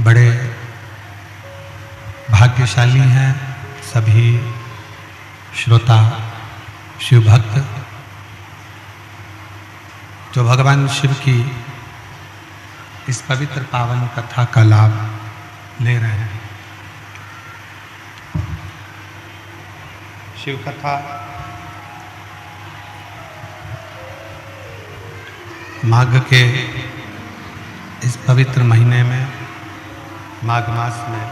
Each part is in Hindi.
बड़े भाग्यशाली हैं सभी श्रोता शिव भक्त जो भगवान शिव की इस पवित्र पावन कथा का लाभ ले रहे हैं। शिव कथा माघ के इस पवित्र महीने में, माघ मास में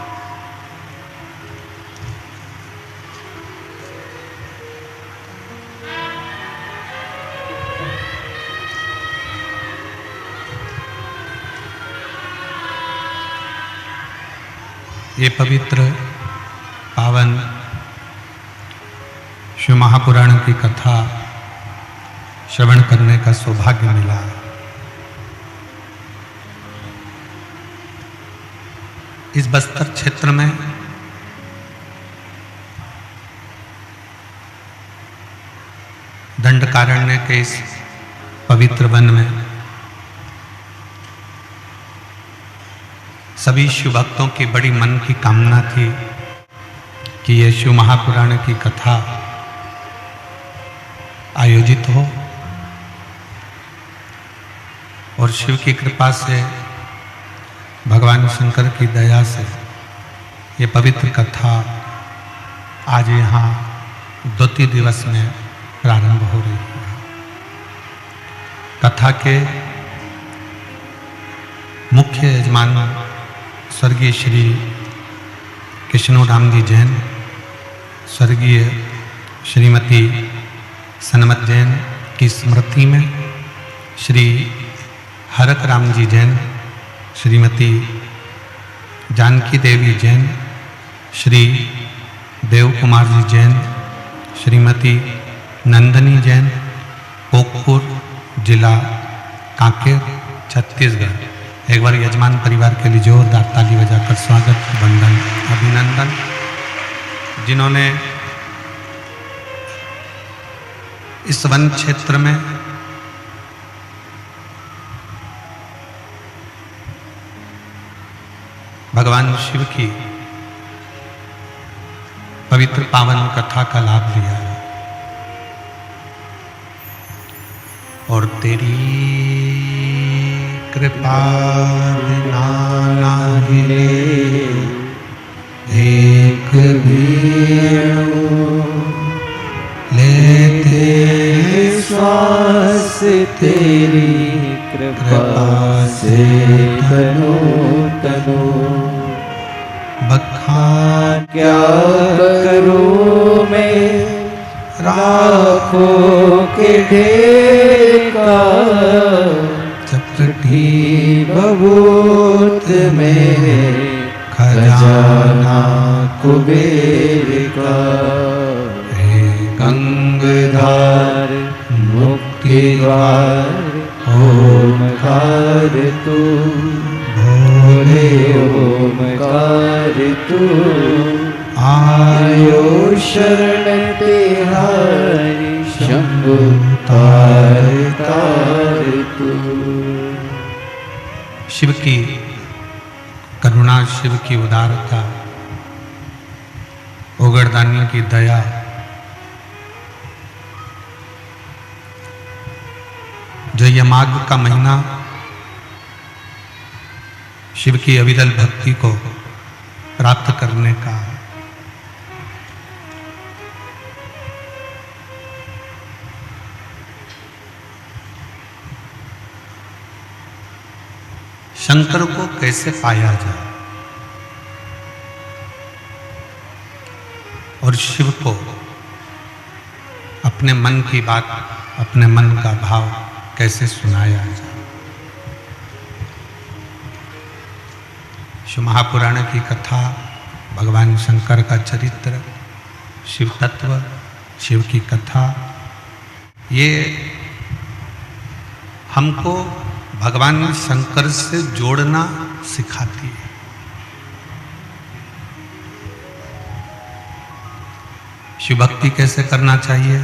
ये पवित्र पावन शिव महापुराण की कथा श्रवण करने का सौभाग्य मिला। इस बस्तर क्षेत्र में दंडकारण्य के इस पवित्र वन में सभी शिव भक्तों की बड़ी मन की कामना थी कि ये शिव महापुराण की कथा आयोजित हो और शिव की कृपा से, भगवान शंकर की दया से ये पवित्र कथा आज यहाँ द्वितीय दिवस में प्रारंभ हो रही है। कथा के मुख्य यजमान स्वर्गीय श्री कृष्णोराम जी जैन, स्वर्गीय श्रीमती सनमत जैन की स्मृति में श्री हरक राम जी जैन, श्रीमती जानकी देवी जैन, श्री देव कुमार जी जैन, श्रीमती नंदनी जैन, कोकपुर जिला कांकेर छत्तीसगढ़। एक बार यजमान परिवार के लिए जोरदार ताली बजाकर स्वागत, वंदन, अभिनंदन। जिन्होंने इस वन क्षेत्र में भगवान शिव की पवित्र पावन कथा का लाभ लिया और तेरी कृपा बिना नाहिले एक भी लेते श्वास तेरी कृपा से तनो तनो। बखान क्या करूं मैं राखों के ढेर का, चपटी बबूत में खजाना कुबेर का। हे गंगाधार मुक्ति द्वार ओमकार तू, भोले ओमकार तू। आयो शरण तिहारी शंभु तार तार तू। शिव की करुणा, शिव की उदारता, ओगरदानी की दया, जो यह माघ का महीना शिव की अविरल भक्ति को प्राप्त करने का शंकर को कैसे पाया जाए और शिव को अपने मन की बात, अपने मन का भाव कैसे सुनाया जाए। शिव महापुराण की कथा, भगवान शंकर का चरित्र, शिव तत्व, शिव की कथा, ये हमको भगवान शंकर से जोड़ना सिखाती है। शिव भक्ति कैसे करना चाहिए,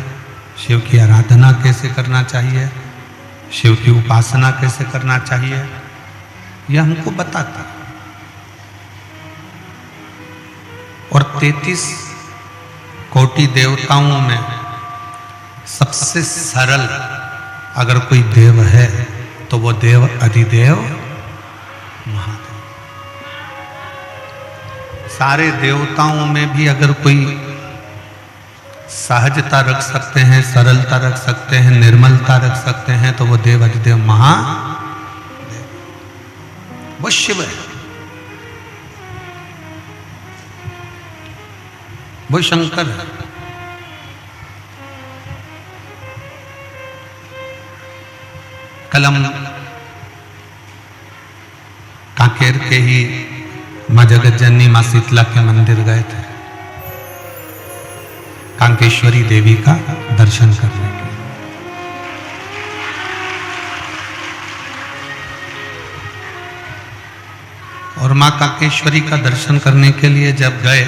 शिव की आराधना कैसे करना चाहिए, शिव की उपासना कैसे करना चाहिए, यह हमको बताता है। और 33 कोटि देवताओं में सबसे सरल अगर कोई देव है तो वो देव अधिदेव महादेव। सारे देवताओं में भी अगर कोई सहजता रख सकते हैं, सरलता रख सकते हैं, निर्मलता रख सकते हैं तो वो देव अधिदेव महादेव, वो शिव है, वो शंकर है। कल हम कांकेर के ही मां जगत जननी मां शीतला के मंदिर गए थे कांकेश्वरी देवी का दर्शन करने के लिए। और मां कांकेश्वरी का दर्शन करने के लिए जब गए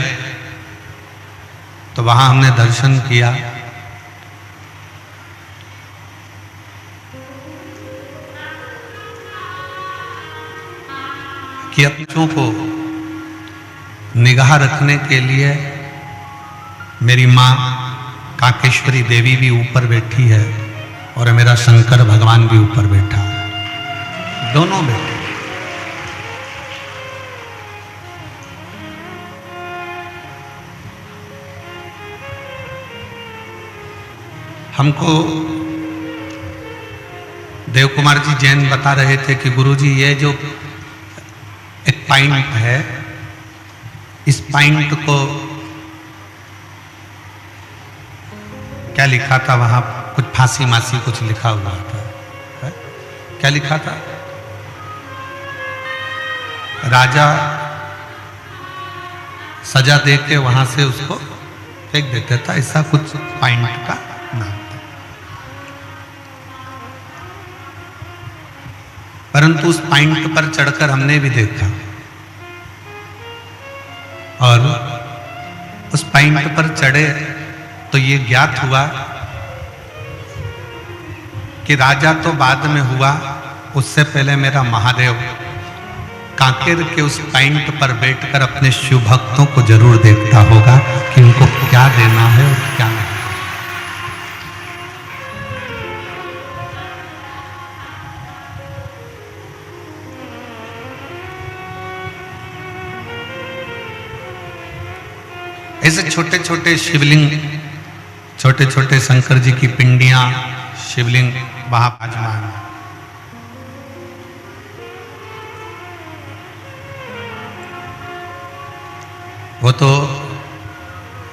तो वहां हमने दर्शन किया कि बच्चों को निगाह रखने के लिए मेरी मां कांकेश्वरी देवी भी ऊपर बैठी है और मेरा शंकर भगवान भी ऊपर बैठा है, दोनों बैठे। हमको देव कुमार जी जैन बता रहे थे कि गुरुजी ये जो एक पॉइंट है, इस पॉइंट को क्या लिखा था वहां, कुछ फांसी मासी कुछ लिखा हुआ था, है? क्या लिखा था? राजा सजा दे के वहां से उसको फेंक देता था, ऐसा कुछ पॉइंट का नाम था। परंतु उस पॉइंट पर चढ़कर हमने भी देखा और उस पॉइंट पर चढ़े तो ये ज्ञात हुआ कि राजा तो बाद में हुआ, उससे पहले मेरा महादेव कांकेर के उस पॉइंट पर बैठकर अपने शिव भक्तों को जरूर देखता होगा कि उनको क्या देना है और क्या नहीं। ऐसे छोटे छोटे शिवलिंग, छोटे छोटे शंकर जी की पिंडियां, शिवलिंग वहां विराजमान है। वो तो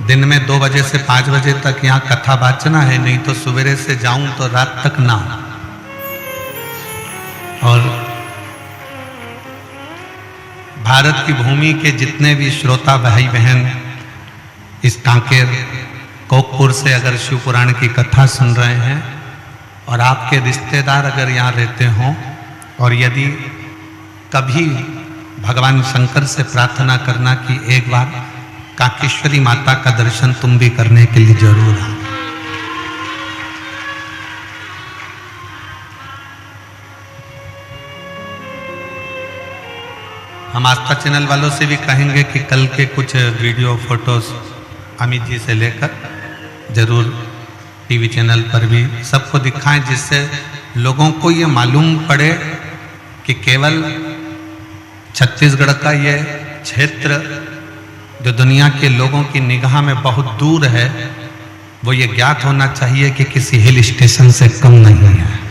दिन में 2 बजे से 5 बजे तक यहाँ कथा वाचना है, नहीं तो सवेरे से जाऊं तो रात तक ना। और भारत की भूमि के जितने भी श्रोता भाई बहन इस कांकेर कोकपुर से अगर शिव पुराण की कथा सुन रहे हैं और आपके रिश्तेदार अगर यहाँ रहते हों और यदि कभी भगवान शंकर से प्रार्थना करना कि एक बार कांकेश्वरी माता का दर्शन तुम भी करने के लिए जरूर आओ। हम आस्था चैनल वालों से भी कहेंगे कि कल के कुछ वीडियो फोटोज अमित जी से लेकर जरूर टीवी चैनल पर भी सबको दिखाएं, जिससे लोगों को ये मालूम पड़े कि केवल छत्तीसगढ़ का ये क्षेत्र जो दुनिया के लोगों की निगाह में बहुत दूर है, वो ये ज्ञात होना चाहिए कि किसी हिल स्टेशन से कम नहीं है।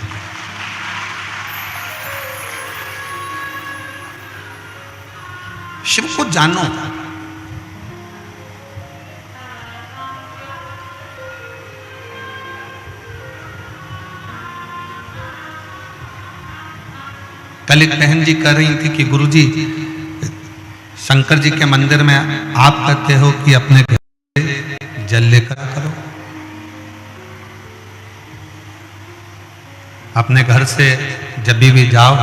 शिव को जानो, कल एक बहन जी कह रही थी कि गुरुजी शंकर जी के मंदिर में आप कहते हो कि अपने घर से जल लेकर करो, अपने घर से जब भी जाओ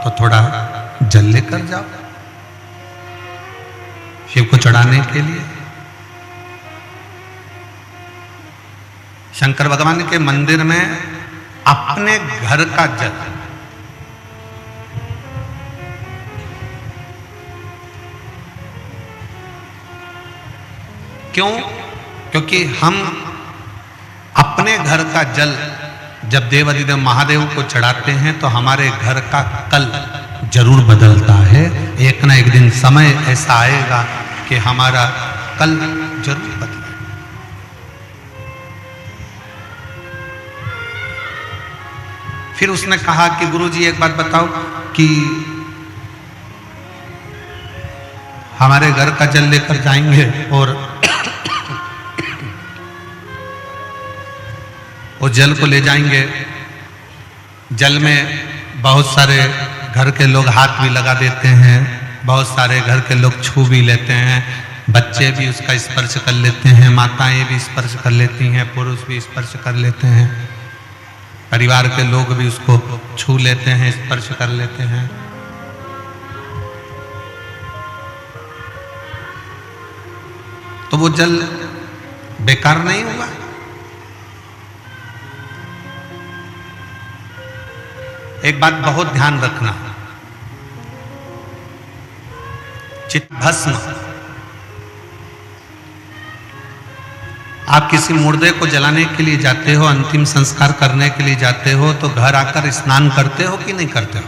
तो थोड़ा जल लेकर जाओ शिव को चढ़ाने के लिए। शंकर भगवान के मंदिर में अपने घर का जल, क्यों? क्योंकि हम अपने घर का जल जब देव अधिदेव महादेव को चढ़ाते हैं तो हमारे घर का कल जरूर बदलता है। एक ना एक दिन समय ऐसा आएगा कि हमारा कल जरूर बदलेगा। फिर उसने कहा कि गुरुजी एक बात बताओ कि हमारे घर का जल लेकर जाएंगे और उस जल को ले जाएंगे, जल में बहुत सारे घर के लोग हाथ भी लगा देते हैं, बहुत सारे घर के लोग छू भी लेते हैं, बच्चे भी उसका स्पर्श कर लेते हैं, माताएं भी स्पर्श कर लेती हैं, पुरुष भी स्पर्श कर लेते हैं, परिवार के लोग भी उसको छू लेते हैं, स्पर्श कर लेते हैं। तो वो जल बेकार नहीं होगा? एक बात बहुत ध्यान रखना, चित्त भस्म, आप किसी मुर्दे को जलाने के लिए जाते हो, अंतिम संस्कार करने के लिए जाते हो, तो घर आकर स्नान करते हो कि नहीं करते हो?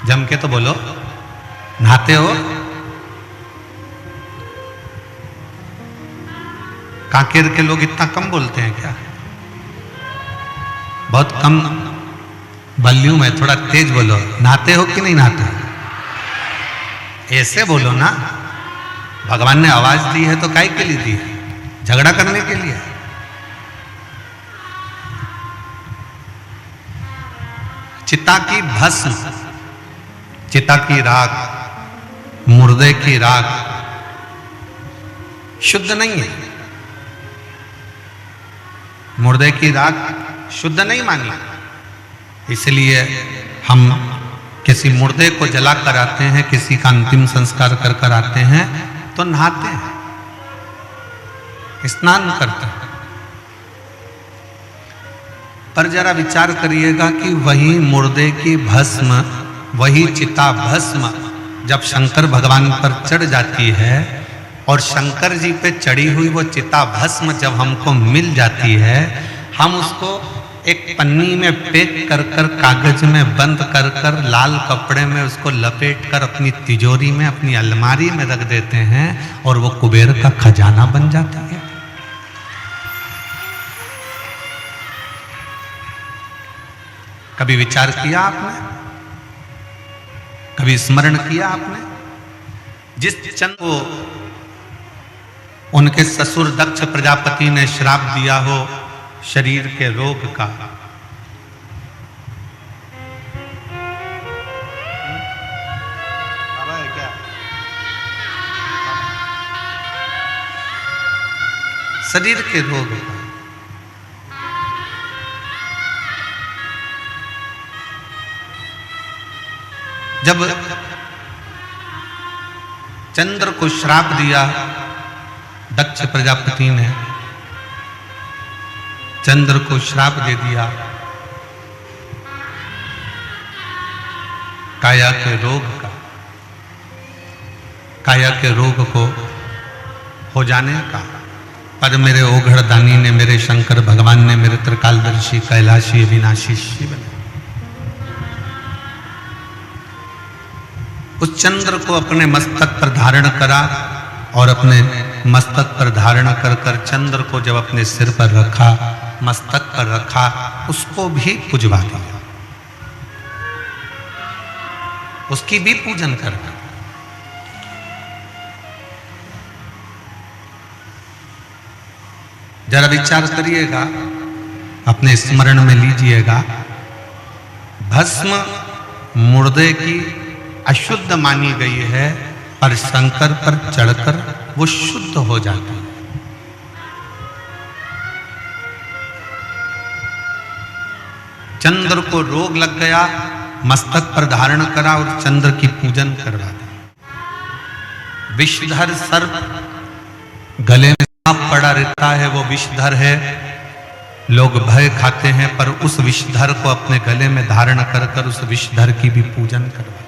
जम के तो बोलो, नहाते हो? कांकेर के लोग इतना कम बोलते हैं क्या? बहुत कम वॉल्यूम है, थोड़ा तेज बोलो। नहाते हो कि नहीं नहाते? ऐसे बोलो ना, भगवान ने आवाज दी है तो काहे के लिए दी है? झगड़ा करने के लिए? चिता की भस्म, चिता की राख, मुर्दे की राख शुद्ध नहीं है। मुर्दे की राख शुद्ध नहीं मानी, इसलिए हम किसी मुर्दे को जला कर आते हैं, किसी का अंतिम संस्कार कर कर आते हैं तो नहाते हैं, स्नान करते हैं। पर जरा विचार करिएगा कि वही मुर्दे की भस्म, वही चिता भस्म जब शंकर भगवान पर चढ़ जाती है और शंकर जी पे चढ़ी हुई वो चिता भस्म जब हमको मिल जाती है, हम उसको एक पन्नी में पैक कर कर, कागज में बंद कर कर, लाल कपड़े में उसको लपेट कर अपनी तिजोरी में, अपनी अलमारी में रख देते हैं और वो कुबेर का खजाना बन जाता है। कभी विचार किया आपने? कभी स्मरण किया आपने? जिस चंद को उनके ससुर दक्ष प्रजापति ने श्राप दिया हो शरीर के रोग का, क्या? शरीर के रोग का, जब चंद्र को श्राप दिया दक्ष प्रजापति ने, चंद्र को श्राप दे दिया काया के रोग का, काया के रोग को हो जाने का। पर मेरे ओघड़ दानी ने, मेरे शंकर भगवान ने, मेरे त्रिकालदर्शी कैलाशी अविनाशी शिव ने उस चंद्र को अपने मस्तक पर धारण करा और अपने मस्तक पर धारण कर कर चंद्र को जब अपने सिर पर रखा, मस्तक पर रखा, उसको भी पुजवा दिया, उसकी भी पूजन कर। जरा विचार करिएगा, अपने स्मरण में लीजिएगा, भस्म मुर्दे की अशुद्ध मानी गई है, पर शंकर पर चढ़कर वो शुद्ध हो जाती है। चंद्र को रोग लग गया, मस्तक पर धारण करा और चंद्र की पूजन करवा दी। विषधर सर्प गले में सांप पड़ा रहता है, वो विषधर है, लोग भय खाते हैं, पर उस विषधर को अपने गले में धारण कर कर उस विषधर की भी पूजन करवा।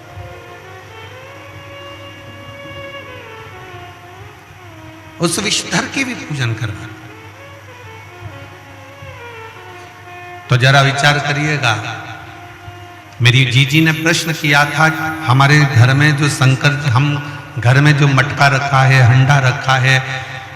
उस विषधर की भी पूजन करवाना। तो जरा विचार करिएगा, मेरी जीजी ने प्रश्न किया था, हमारे घर में जो शंकर, हम घर में जो मटका रखा है, हंडा रखा है,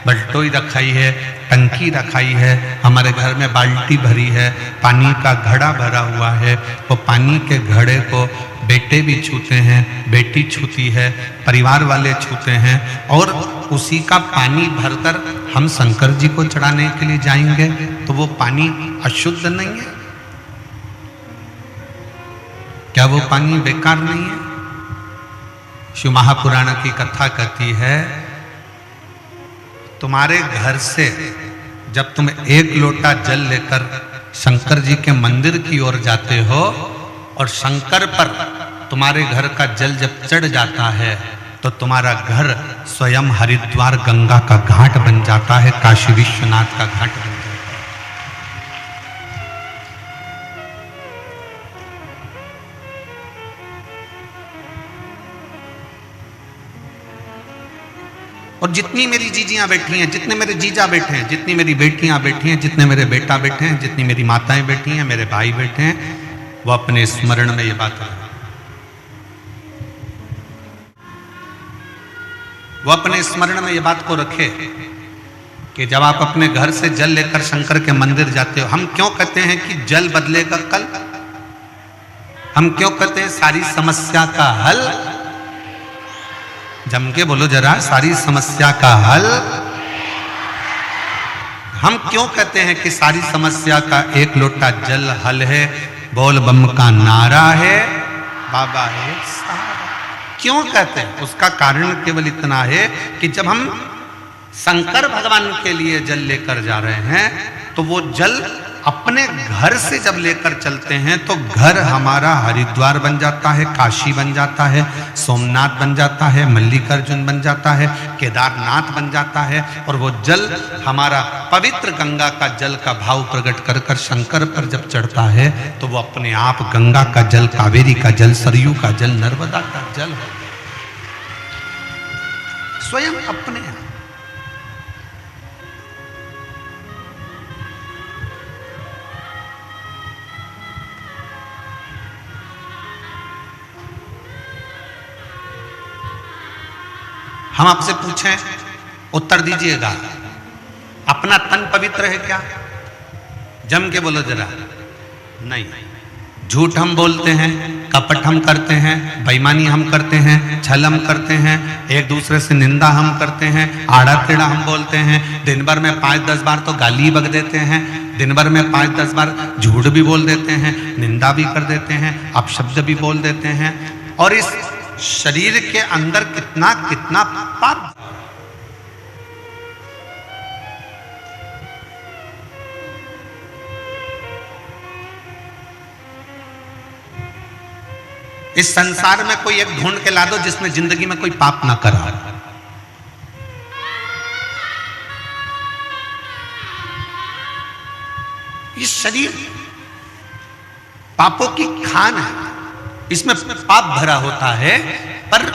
बल्टोई रखाई है, टंकी रखाई है, हमारे घर में बाल्टी भरी है, पानी का घड़ा भरा हुआ है, वो पानी के घड़े को बेटे भी छूते हैं, बेटी छूती है, परिवार वाले छूते हैं, और उसी का पानी भरकर हम शंकर जी को चढ़ाने के लिए जाएंगे, तो वो पानी अशुद्ध नहीं है? क्या वो पानी बेकार नहीं है? शिव महापुराण की कथा कहती है, तुम्हारे घर से जब तुम एक लोटा जल लेकर शंकर जी के मंदिर की ओर जाते हो, और शंकर पर तुम्हारे घर का जल जब चढ़ जाता है, तो तुम्हारा घर स्वयं हरिद्वार गंगा का घाट बन जाता है, काशी विश्वनाथ का घाट बन जाता है। और जितनी मेरी जीजियां बैठी हैं, जितने मेरे जीजा बैठे हैं, जितनी मेरी बेटियां बैठी हैं, जितने मेरे बेटा बैठे हैं, जितनी मेरी माताएं बैठी हैं, मेरे भाई बैठे हैं, वो अपने स्मरण में ये बात रखें, वो अपने स्मरण में ये बात को रखे कि जब आप अपने घर से जल लेकर शंकर के मंदिर जाते हो, हम क्यों कहते हैं कि जल बदलेगा कल? हम क्यों कहते हैं सारी समस्या का हल? जम के बोलो जरा, सारी समस्या का हल। हम क्यों कहते हैं कि सारी समस्या का एक लोटा जल हल है? बोल बम का नारा है, बाबा है सहारा। क्यों कहते हैं? उसका कारण केवल इतना है कि जब हम शंकर भगवान के लिए जल लेकर जा रहे हैं, तो वो जल अपने घर से जब लेकर चलते हैं, तो घर हमारा हरिद्वार बन जाता है, काशी बन जाता है, सोमनाथ बन जाता है, मल्लिकार्जुन बन जाता है, केदारनाथ बन जाता है, और वो जल हमारा पवित्र गंगा का जल का भाव प्रकट कर कर शंकर पर जब चढ़ता है, तो वो अपने आप गंगा का जल, कावेरी का जल, सरयू का जल, नर्मदा का जल हो स्वयं अपने आप। हम आपसे पूछें, उत्तर दीजिएगा, अपना तन पवित्र है क्या? जम के बोलो जरा। नहीं। झूठ हम बोलते हैं, कपट हम करते हैं, बेईमानी हम करते हैं, छल हम करते हैं, एक दूसरे से निंदा हम करते हैं, आड़ा टेढ़ा हम बोलते हैं, दिन भर में 5-10 बार तो गाली बक देते हैं, दिन भर में 5-10 बार झूठ भी बोल देते हैं, निंदा भी कर देते हैं, अपशब्द भी बोल देते हैं, और इस शरीर के अंदर कितना कितना पाप। इस संसार में कोई एक ढूंढ के ला दो जिसने जिंदगी में कोई पाप ना करा। ये शरीर पापों की खान है, इसमें पाप भरा होता है। पर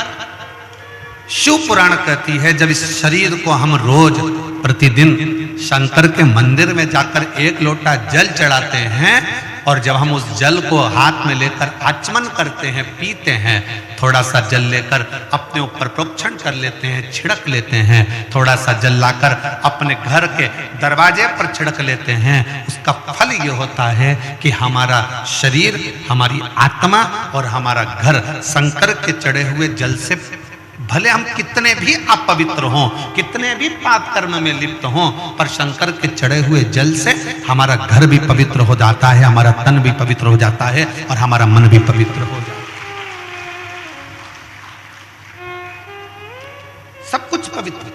शिव पुराण कहती है, जब इस शरीर को हम रोज प्रतिदिन शंकर के मंदिर में जाकर एक लोटा जल चढ़ाते हैं, और जब हम उस जल को हाथ में लेकर आचमन करते हैं, पीते हैं, थोड़ा सा जल लेकर अपने ऊपर प्रोक्षण कर लेते हैं, छिड़क लेते हैं, थोड़ा सा जल लाकर अपने घर के दरवाजे पर छिड़क लेते हैं, उसका फल ये होता है कि हमारा शरीर, हमारी आत्मा और हमारा घर शंकर के चढ़े हुए जल से, भले हम कितने भी अपवित्र हों, कितने भी पाप कर्म में लिप्त हों, पर शंकर के चढ़े हुए जल से हमारा घर भी पवित्र हो जाता है, हमारा तन भी पवित्र हो जाता है, और हमारा मन भी पवित्र हो जाता है। सब कुछ पवित्र।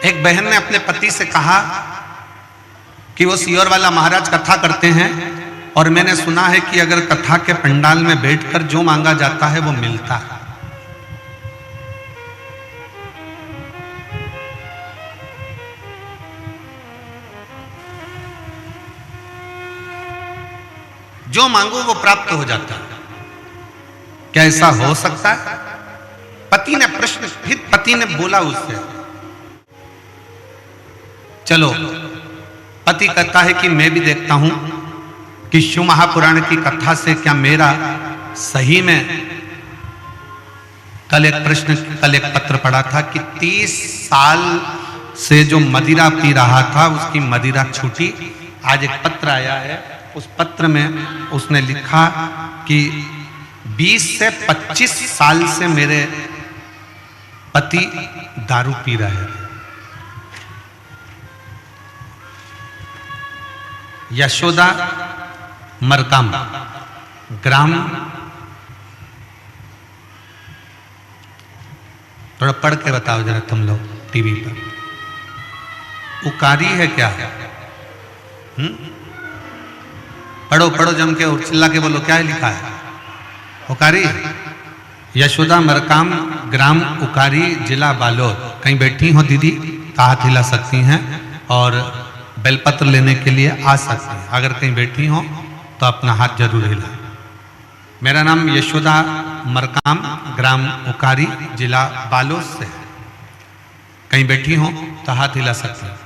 एक बहन ने अपने पति से कहा कि वो सियोर वाला महाराज कथा करते हैं, और मैंने सुना है कि अगर कथा के पंडाल में बैठकर जो मांगा जाता है वो मिलता है। जो मांगो वो प्राप्त हो जाता है। क्या ऐसा हो सकता है? पति ने प्रश्न, फिर पति ने बोला उससे, चलो। पति कहता है कि मैं भी देखता हूं कि शिव महापुराण की कथा से क्या मेरा सही में, कल एक पत्र पढ़ा था कि 30 साल से जो मदिरा पी रहा था उसकी मदिरा छूटी। आज एक पत्र आया है, उस पत्र में उसने लिखा कि 20 से 25 साल से मेरे पति दारू पी रहे हैं। यशोदा मरकाम, ग्राम, थोड़ा पढ़ के बताओ जरा तुम लोग टीवी पर। उकारी है क्या? पढ़ो पढ़ो जम के और चिल्ला के बोलो, क्या है लिखा है? उकारी। यशोदा मरकाम, ग्राम उकारी, जिला बालोद। कहीं बैठी हो दीदी तो हाथ हिला सकती हैं और बेलपत्र लेने के लिए आ सकती हैं। अगर कहीं बैठी हो तो अपना हाथ जरूर हिलाएं। मेरा नाम यशोदा मरकाम, ग्राम उकारी, जिला बालोद से। कहीं बैठी हो तो हाथ हिला सकती हैं।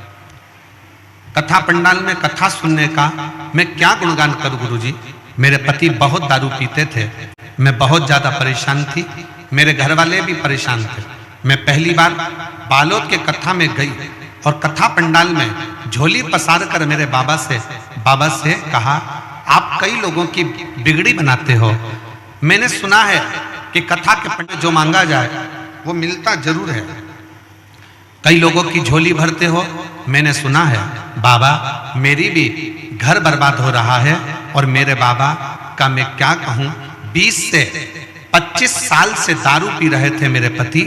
कथा पंडाल में कथा सुनने का मैं क्या गुणगान करूं गुरुजी। मेरे पति बहुत दारू पीते थे, मैं बहुत ज्यादा परेशान थी, मेरे घर वाले भी परेशान थे। मैं पहली बार बालोद के कथा में गई और कथा पंडाल में झोली पसार कर मेरे बाबा से कहा, आप कई लोगों की बिगड़ी बनाते हो। मैंने सुना है कि कथा के पंडे जो मांगा जाए वो मिलता जरूर है। कई लोगों की झोली भरते हो। मैंने सुना है बाबा, मेरी भी घर बर्बाद हो रहा है और मेरे बाबा का मैं क्या कहूं, 20 से 25 साल से दारू पी रहे थे मेरे पति।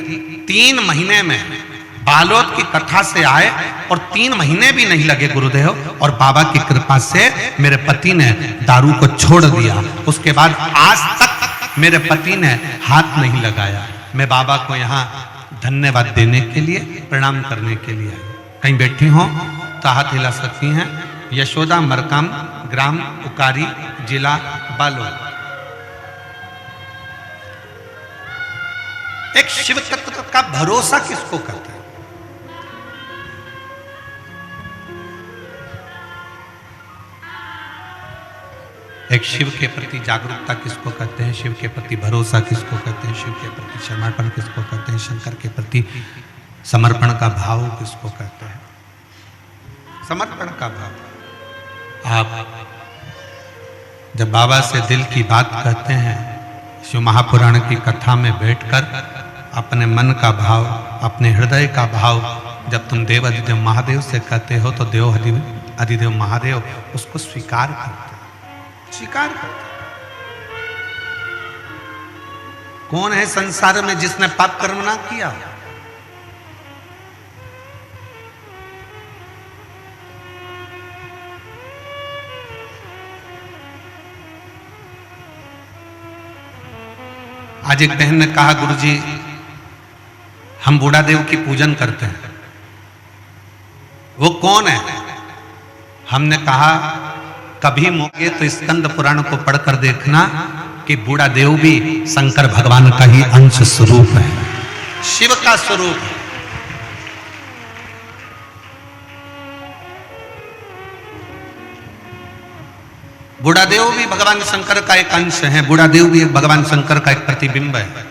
3 महीने में बालोद की कथा से आए और 3 महीने भी नहीं लगे गुरुदेव, और बाबा की कृपा से मेरे पति ने दारू को छोड़ दिया। उसके बाद आज तक मेरे पति ने हाथ नहीं लगाया। मैं बाबा को यहाँ धन्यवाद देने के लिए, प्रणाम करने के लिए आई। कहीं बैठी हो तो हाथ हिला सकती हैं। यशोदा मरकाम, ग्राम उकारी, जिला बालोद। एक शिव तत्व का भरोसा किसको करते हैं? एक शिव के प्रति जागरूकता किसको कहते हैं? शिव के प्रति भरोसा किसको कहते हैं? शिव के प्रति समर्पण किसको कहते हैं? शंकर के प्रति समर्पण का भाव किसको कहते हैं? समर्पण का भाव। आप जब बाबा से दिल की बात कहते हैं, शिव महापुराण की कथा में बैठकर अपने मन का भाव, अपने हृदय का भाव जब तुम देव अधिदेव महादेव से कहते हो तो देव अधिदेव महादेव उसको स्वीकार करते, स्वीकार करते। कौन है संसार में जिसने पाप कर्म ना किया? आज एक बहन ने कहा, गुरुजी हम बूढ़ा देव की पूजन करते हैं, वो कौन है? हमने कहा कभी मौके तो स्कंद पुराण को पढ़कर देखना कि बूढ़ा देव भी शंकर भगवान का ही अंश स्वरूप है, शिव का स्वरूप है। बूढ़ा देव भी भगवान शंकर का एक अंश है, बूढ़ा देव भी भगवान शंकर का एक प्रतिबिंब है।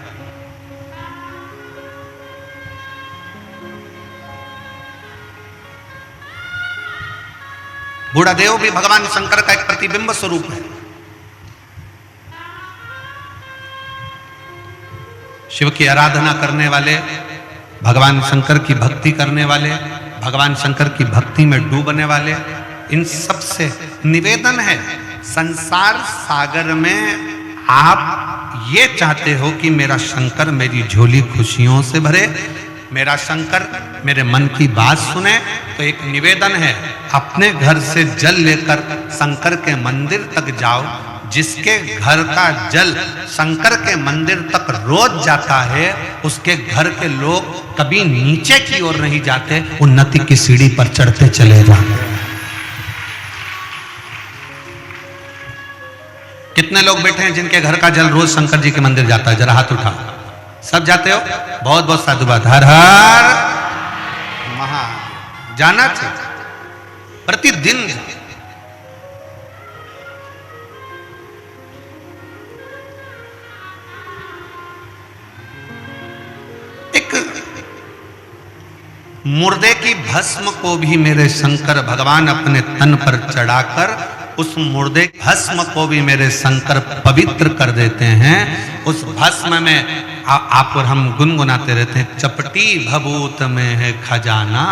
बूढ़ा देव भी भगवान शंकर का एक प्रतिबिंब स्वरूप है। शिव की आराधना करने वाले, भगवान शंकर की भक्ति करने वाले, भगवान शंकर की भक्ति में डूबने वाले, इन सब से निवेदन है, संसार सागर में आप ये चाहते हो कि मेरा शंकर मेरी झोली खुशियों से भरे, मेरा शंकर मेरे मन की बात सुने, तो एक निवेदन है, अपने घर से जल लेकर शंकर के मंदिर तक जाओ। जिसके घर का जल शंकर के मंदिर तक रोज जाता है, उसके घर के लोग कभी नीचे की ओर नहीं जाते, उन्नति की सीढ़ी पर चढ़ते चले जाते। कितने लोग बैठे हैं जिनके घर का जल रोज शंकर जी के मंदिर जाता है? जरा हाथ उठा। सब जाते हो? बहुत बहुत साधुवाद। हर हर महादेव। जाना चाहिए, प्रतिदिन जाओ। एक मुर्दे की भस्म को भी मेरे शंकर भगवान अपने तन पर चढ़ाकर उस मुर्दे भस्म को भी मेरे शंकर पवित्र कर देते हैं। उस भस्म में आप और हम गुनगुनाते रहते हैं, चपटी भभूत में है खजाना।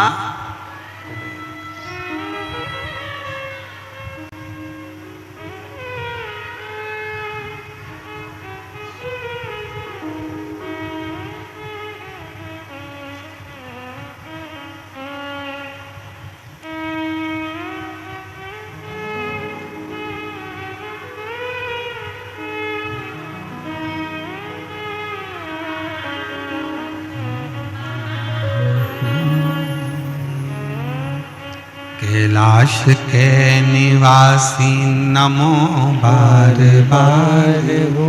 कैलाश के निवासी नमो बार बार हो,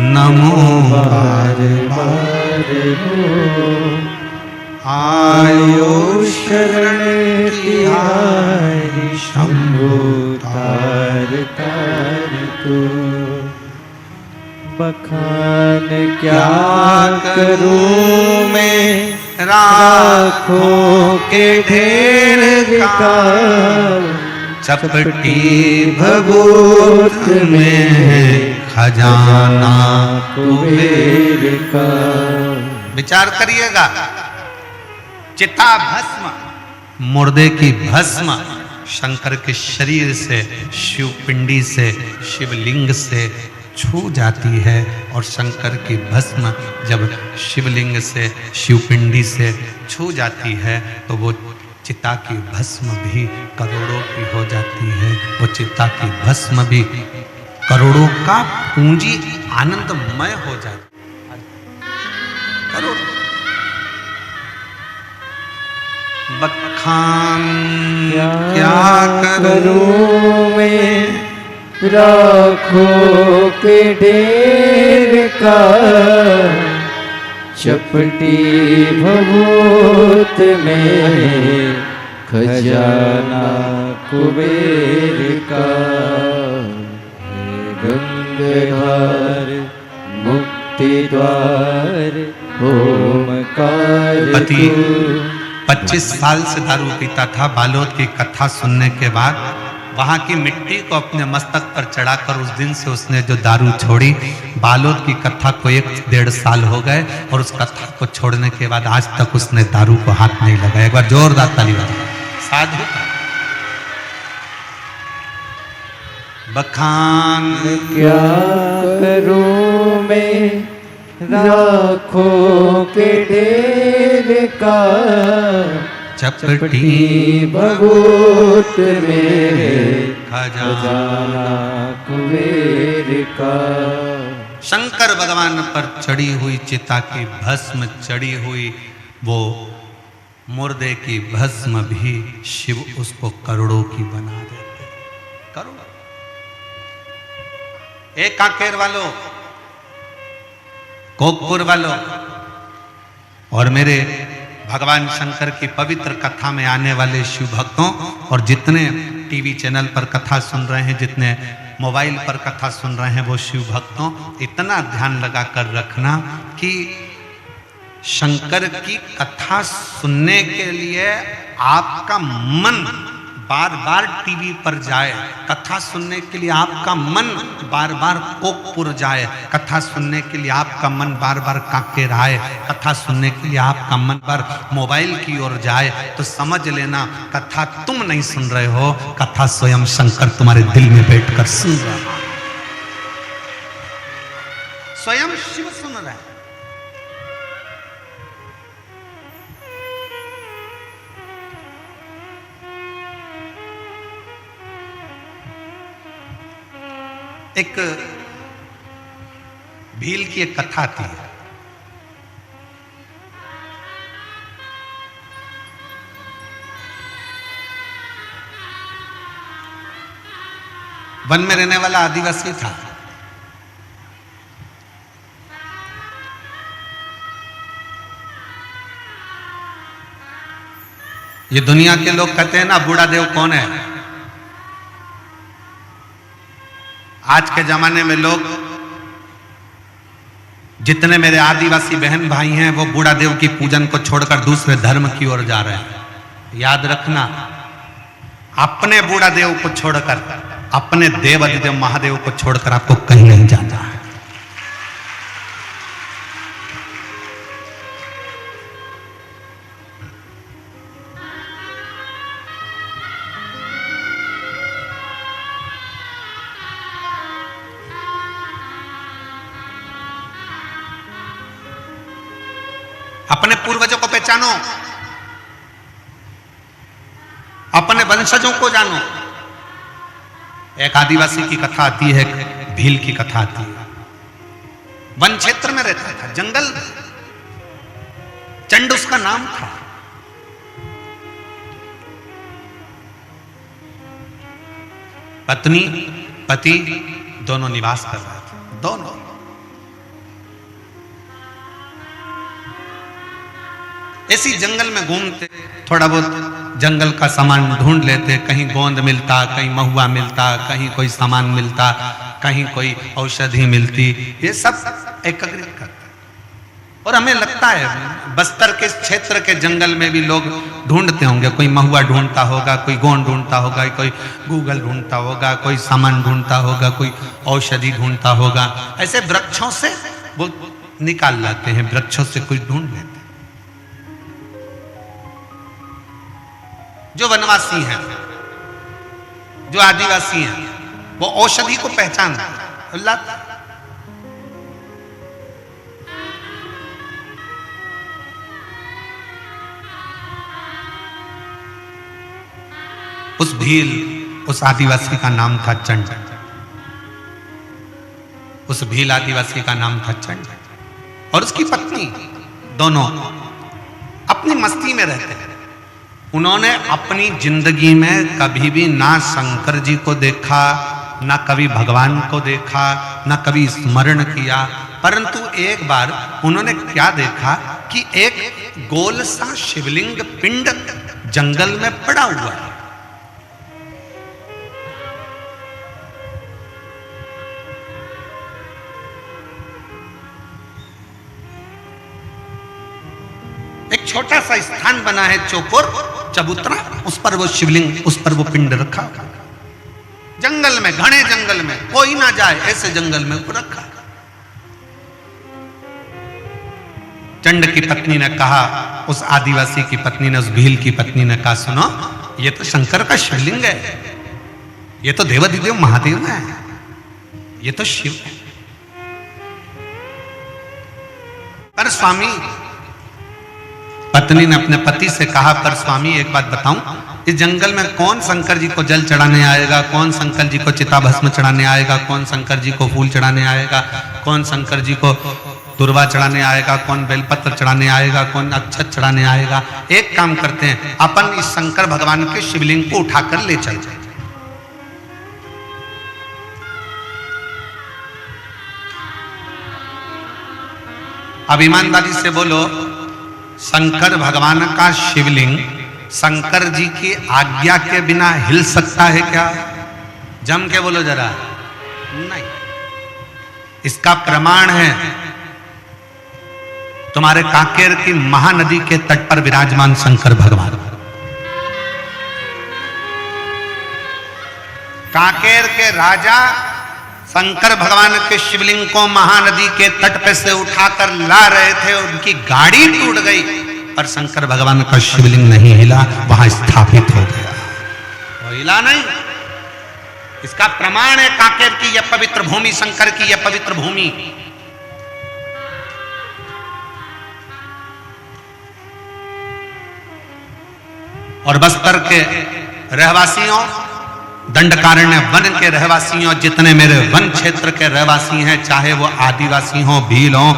नमो बार बार हो। आयो शरण तिहारी शंभु तार तार तू। बखान क्या करूं मैं राखों के ढेर का, चपटी भभूत में है खजाना कुबेर का। विचार करिएगा, चिता भस्म, मुर्दे की भस्म शंकर के शरीर से, शिव पिंडी से, शिवलिंग से छू जाती है। और शंकर की भस्म जब शिवलिंग से, शिवपिंडी से छू जाती है तो वो चिता की भस्म भी करोड़ों की हो जाती है। वो चिता की भस्म भी करोड़ों का पूंजी आनंदमय हो जाती है। करोड़ों। बखान क्या करूं मैं राखों के ढेर का, चपटी भभूत में खजाना कुबेर का। गंगाधर मुक्ति द्वार ओमकार। पति 25 साल से दारू पीता था। बालोद की कथा सुनने के बाद वहां की मिट्टी को अपने मस्तक पर चढ़ाकर उस दिन से उसने जो दारू छोड़ी। बालोद की कथा को 1-1.5 साल हो गए और उस कथा को छोड़ने के बाद आज तक उसने दारू को हाथ नहीं लगाया। एक बार जोरदार ताली बजाओ। साधु। बखान क्या करूं मैं राखों के ढेर का, चपटी भभूत में खजाना कुबेर का। शंकर भगवान पर चढ़ी हुई चिता की भस्म, चढ़ी हुई वो मुर्दे की भस्म भी शिव उसको करोड़ों की बना देते। करोड़ों। एक कांकेर वालों, कोकपुर वालों और मेरे भगवान शंकर की पवित्र कथा में आने वाले शिव भक्तों और जितने टीवी चैनल पर कथा सुन रहे हैं, जितने मोबाइल पर कथा सुन रहे हैं, वो शिव भक्तों इतना ध्यान लगा कर रखना कि शंकर की कथा सुनने के लिए आपका मन बार बार टीवी पर जाए, कथा सुनने के लिए आपका मन बार बार कोकपुर जाए, कथा सुनने के लिए आपका मन बार बार कांकेर आए, कथा सुनने के लिए आपका मन बार मोबाइल की ओर जाए, तो समझ लेना कथा तुम नहीं सुन रहे हो, कथा स्वयं शंकर तुम्हारे दिल में बैठकर सुन रहा है। स्वयं शिव सुन रहा है। एक भील की एक कथा थी। वन में रहने वाला आदिवासी था। ये दुनिया के लोग कहते हैं ना बूढ़ा देव कौन है। आज के जमाने में लोग, जितने मेरे आदिवासी बहन भाई हैं, वो बूढ़ा देव की पूजन को छोड़कर दूसरे धर्म की ओर जा रहे हैं। याद रखना, अपने बूढ़ा देव को छोड़कर, अपने देव अधिदेव महादेव को छोड़कर आपको कहीं नहीं जाना है। अपने पूर्वजों को पहचानो, अपने वंशजों को जानो। एक आदिवासी की कथा आती है, एक भील की कथा आती है। वन क्षेत्र में रहता था, जंगल में, चंड उसका नाम था। पत्नी पति दोनों निवास कर रहे थे, दोनों। ऐसी जंगल में घूमते, थोड़ा बहुत जंगल का सामान ढूंढ लेते, कहीं गोंद मिलता, कहीं महुआ मिलता, कहीं कोई सामान मिलता, कहीं कोई औषधि मिलती, ये सब एकत्रित करते। और हमें लगता है बस्तर के क्षेत्र के जंगल में भी लोग ढूंढते होंगे, कोई महुआ ढूंढता होगा, कोई गोंद ढूंढता होगा, कोई गूगल ढूंढता होगा, कोई सामान ढूंढता होगा, कोई औषधि ढूंढता होगा। ऐसे वृक्षों से वो निकाल लाते हैं, वृक्षों से कुछ ढूंढ लेते। जो वनवासी हैं, जो आदिवासी हैं, वो औषधि को पहचानते हैं। उस भील, उस आदिवासी का नाम था चंड। उस भील आदिवासी का नाम था चंड और उसकी पत्नी, दोनों अपनी मस्ती में रहते हैं। उन्होंने अपनी जिंदगी में कभी भी ना शंकर जी को देखा, ना कभी भगवान को देखा, ना कभी स्मरण किया। परंतु एक बार उन्होंने क्या देखा कि एक गोल सा शिवलिंग पिंड जंगल में पड़ा हुआ है। एक छोटा सा स्थान बना है, चौकोर चबूतरा, उस पर वो शिवलिंग, उस पर वो पिंड रखा। जंगल में, घने जंगल में, कोई ना जाए ऐसे जंगल में वो रखा। चंड की पत्नी ने कहा, उस आदिवासी की पत्नी ने, उस भील की पत्नी ने कहा, सुनो, ये तो शंकर का शिवलिंग है, ये तो देवाधिदेव महादेव है, ये तो शिव है। पर स्वामी, पत्नी ने अपने पति से कहा, पर स्वामी एक बात बताऊं, इस जंगल में कौन शंकर जी को जल चढ़ाने आएगा, कौन शंकर जी को चिता भस्म चढ़ाने आएगा, कौन शंकर जी को फूल चढ़ाने आएगा, कौन शंकर जी को दुर्वा चढ़ाने आएगा, कौन बेलपत्र चढ़ाने आएगा, कौन अक्षत चढ़ाने आएगा। एक काम करते हैं, अपन इस शंकर भगवान के शिवलिंग को उठाकर ले चलते। अब ईमानदारी से बोलो, शंकर भगवान का शिवलिंग शंकर जी की आज्ञा के बिना हिल सकता है क्या? जम के बोलो जरा। नहीं। इसका प्रमाण है तुम्हारे कांकेर की महानदी के तट पर विराजमान शंकर भगवान। कांकेर के राजा शंकर भगवान के शिवलिंग को महानदी के तट पे से उठाकर ला रहे थे, उनकी गाड़ी टूट गई, पर शंकर भगवान का शिवलिंग नहीं हिला, वहां स्थापित हो गया, वो हिला नहीं। इसका प्रमाण है कांकेर की यह पवित्र भूमि, शंकर की यह पवित्र भूमि। और बस्तर के रहवासियों, दंडकारण्य वन के रहवासियों, जितने मेरे वन क्षेत्र के रहवासी हैं, चाहे वो आदिवासी हो, भील हो,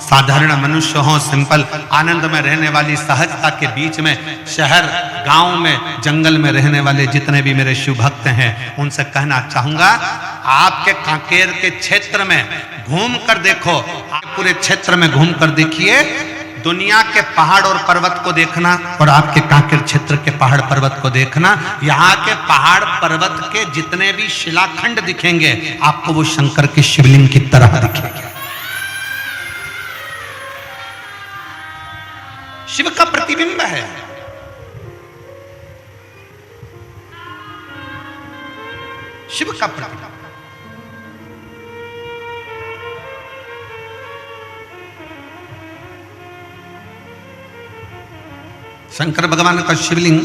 साधारण मनुष्य हो, सिंपल आनंद में रहने वाली सहजता के बीच में, शहर गांव में, जंगल में रहने वाले जितने भी मेरे शिव भक्त हैं, उनसे कहना चाहूंगा, आपके कांकेर के क्षेत्र में घूम कर देखो, आप पूरे क्षेत्र में घूम कर देखिए, दुनिया के पहाड़ और पर्वत को देखना और आपके कांकेर क्षेत्र के पहाड़ पर्वत को देखना, यहाँ के पहाड़ पर्वत के जितने भी शिलाखंड दिखेंगे आपको वो शंकर के शिवलिंग की तरह दिखेंगे। शिव का प्रतिबिंब है। शिव का प्रतिबिंब। शंकर भगवान का शिवलिंग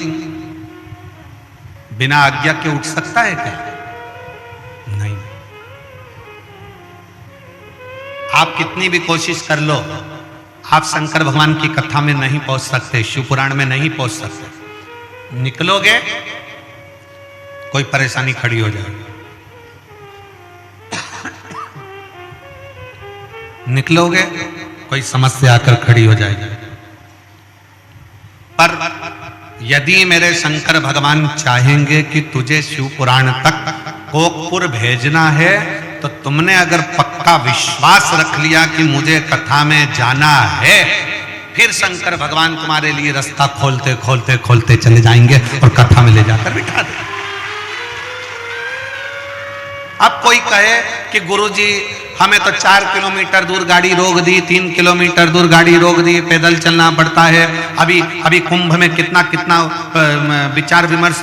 बिना आज्ञा के उठ सकता है क्या? नहीं। आप कितनी भी कोशिश कर लो, आप शंकर भगवान की कथा में नहीं पहुंच सकते, शिव पुराण में नहीं पहुंच सकते। निकलोगे कोई परेशानी खड़ी हो जाएगी, निकलोगे कोई समस्या आकर खड़ी हो जाएगी। पर यदि मेरे शंकर भगवान चाहेंगे कि तुझे शिव पुराण तक कोकपुर भेजना है, तो तुमने अगर पक्का विश्वास रख लिया कि मुझे कथा में जाना है, फिर शंकर भगवान तुम्हारे लिए रास्ता खोलते खोलते खोलते चले जाएंगे और कथा में ले जाकर बिठा देंगे। अब कोई कहे कि गुरुजी हमें तो 4 किलोमीटर दूर गाड़ी रोक दी, 3 किलोमीटर दूर गाड़ी रोक दी, पैदल चलना पड़ता है। अभी कुंभ में कितना विचार विमर्श,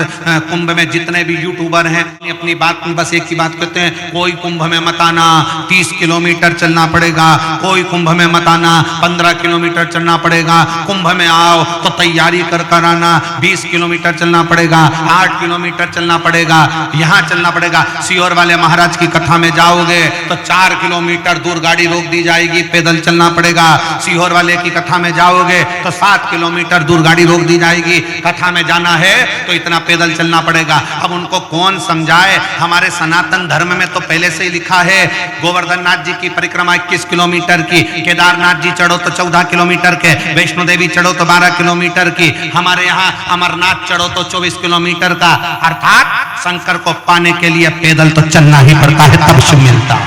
कुंभ में जितने भी यूट्यूबर हैं अपनी बात में बस एक ही बात कहते हैं, कोई कुंभ में मत आना, 30 किलोमीटर चलना पड़ेगा, कोई कुंभ में मत आना, 15 किलोमीटर चलना पड़ेगा, कुंभ में आओ तो तैयारी कर आना, 20 किलोमीटर चलना पड़ेगा, 8 किलोमीटर चलना पड़ेगा, यहाँ चलना पड़ेगा। सीहोर वाले महाराज की कथा में जाओगे तो 4 किलोमीटर दूर गाड़ी रोक दी जाएगी, पैदल चलना पड़ेगा। सीहोर वाले की कथा में जाओगे तो 7 किलोमीटर दूर गाड़ी रोक दी जाएगी, कथा में जाना है तो इतना पैदल चलना पड़ेगा। अब उनको कौन समझाए? हमारे सनातन धर्म में तो पहले से ही लिखा है, गोवर्धन नाथ जी की परिक्रमा 21 किलोमीटर की, केदारनाथ जी चढ़ो तो 14 किलोमीटर के, वैष्णो देवी चढ़ो तो 12 किलोमीटर की, हमारे यहाँ अमरनाथ चढ़ो तो 24 किलोमीटर का। अर्थात शंकर को पाने के लिए पैदल तो चलना ही पड़ता है, तब शिव मिलता।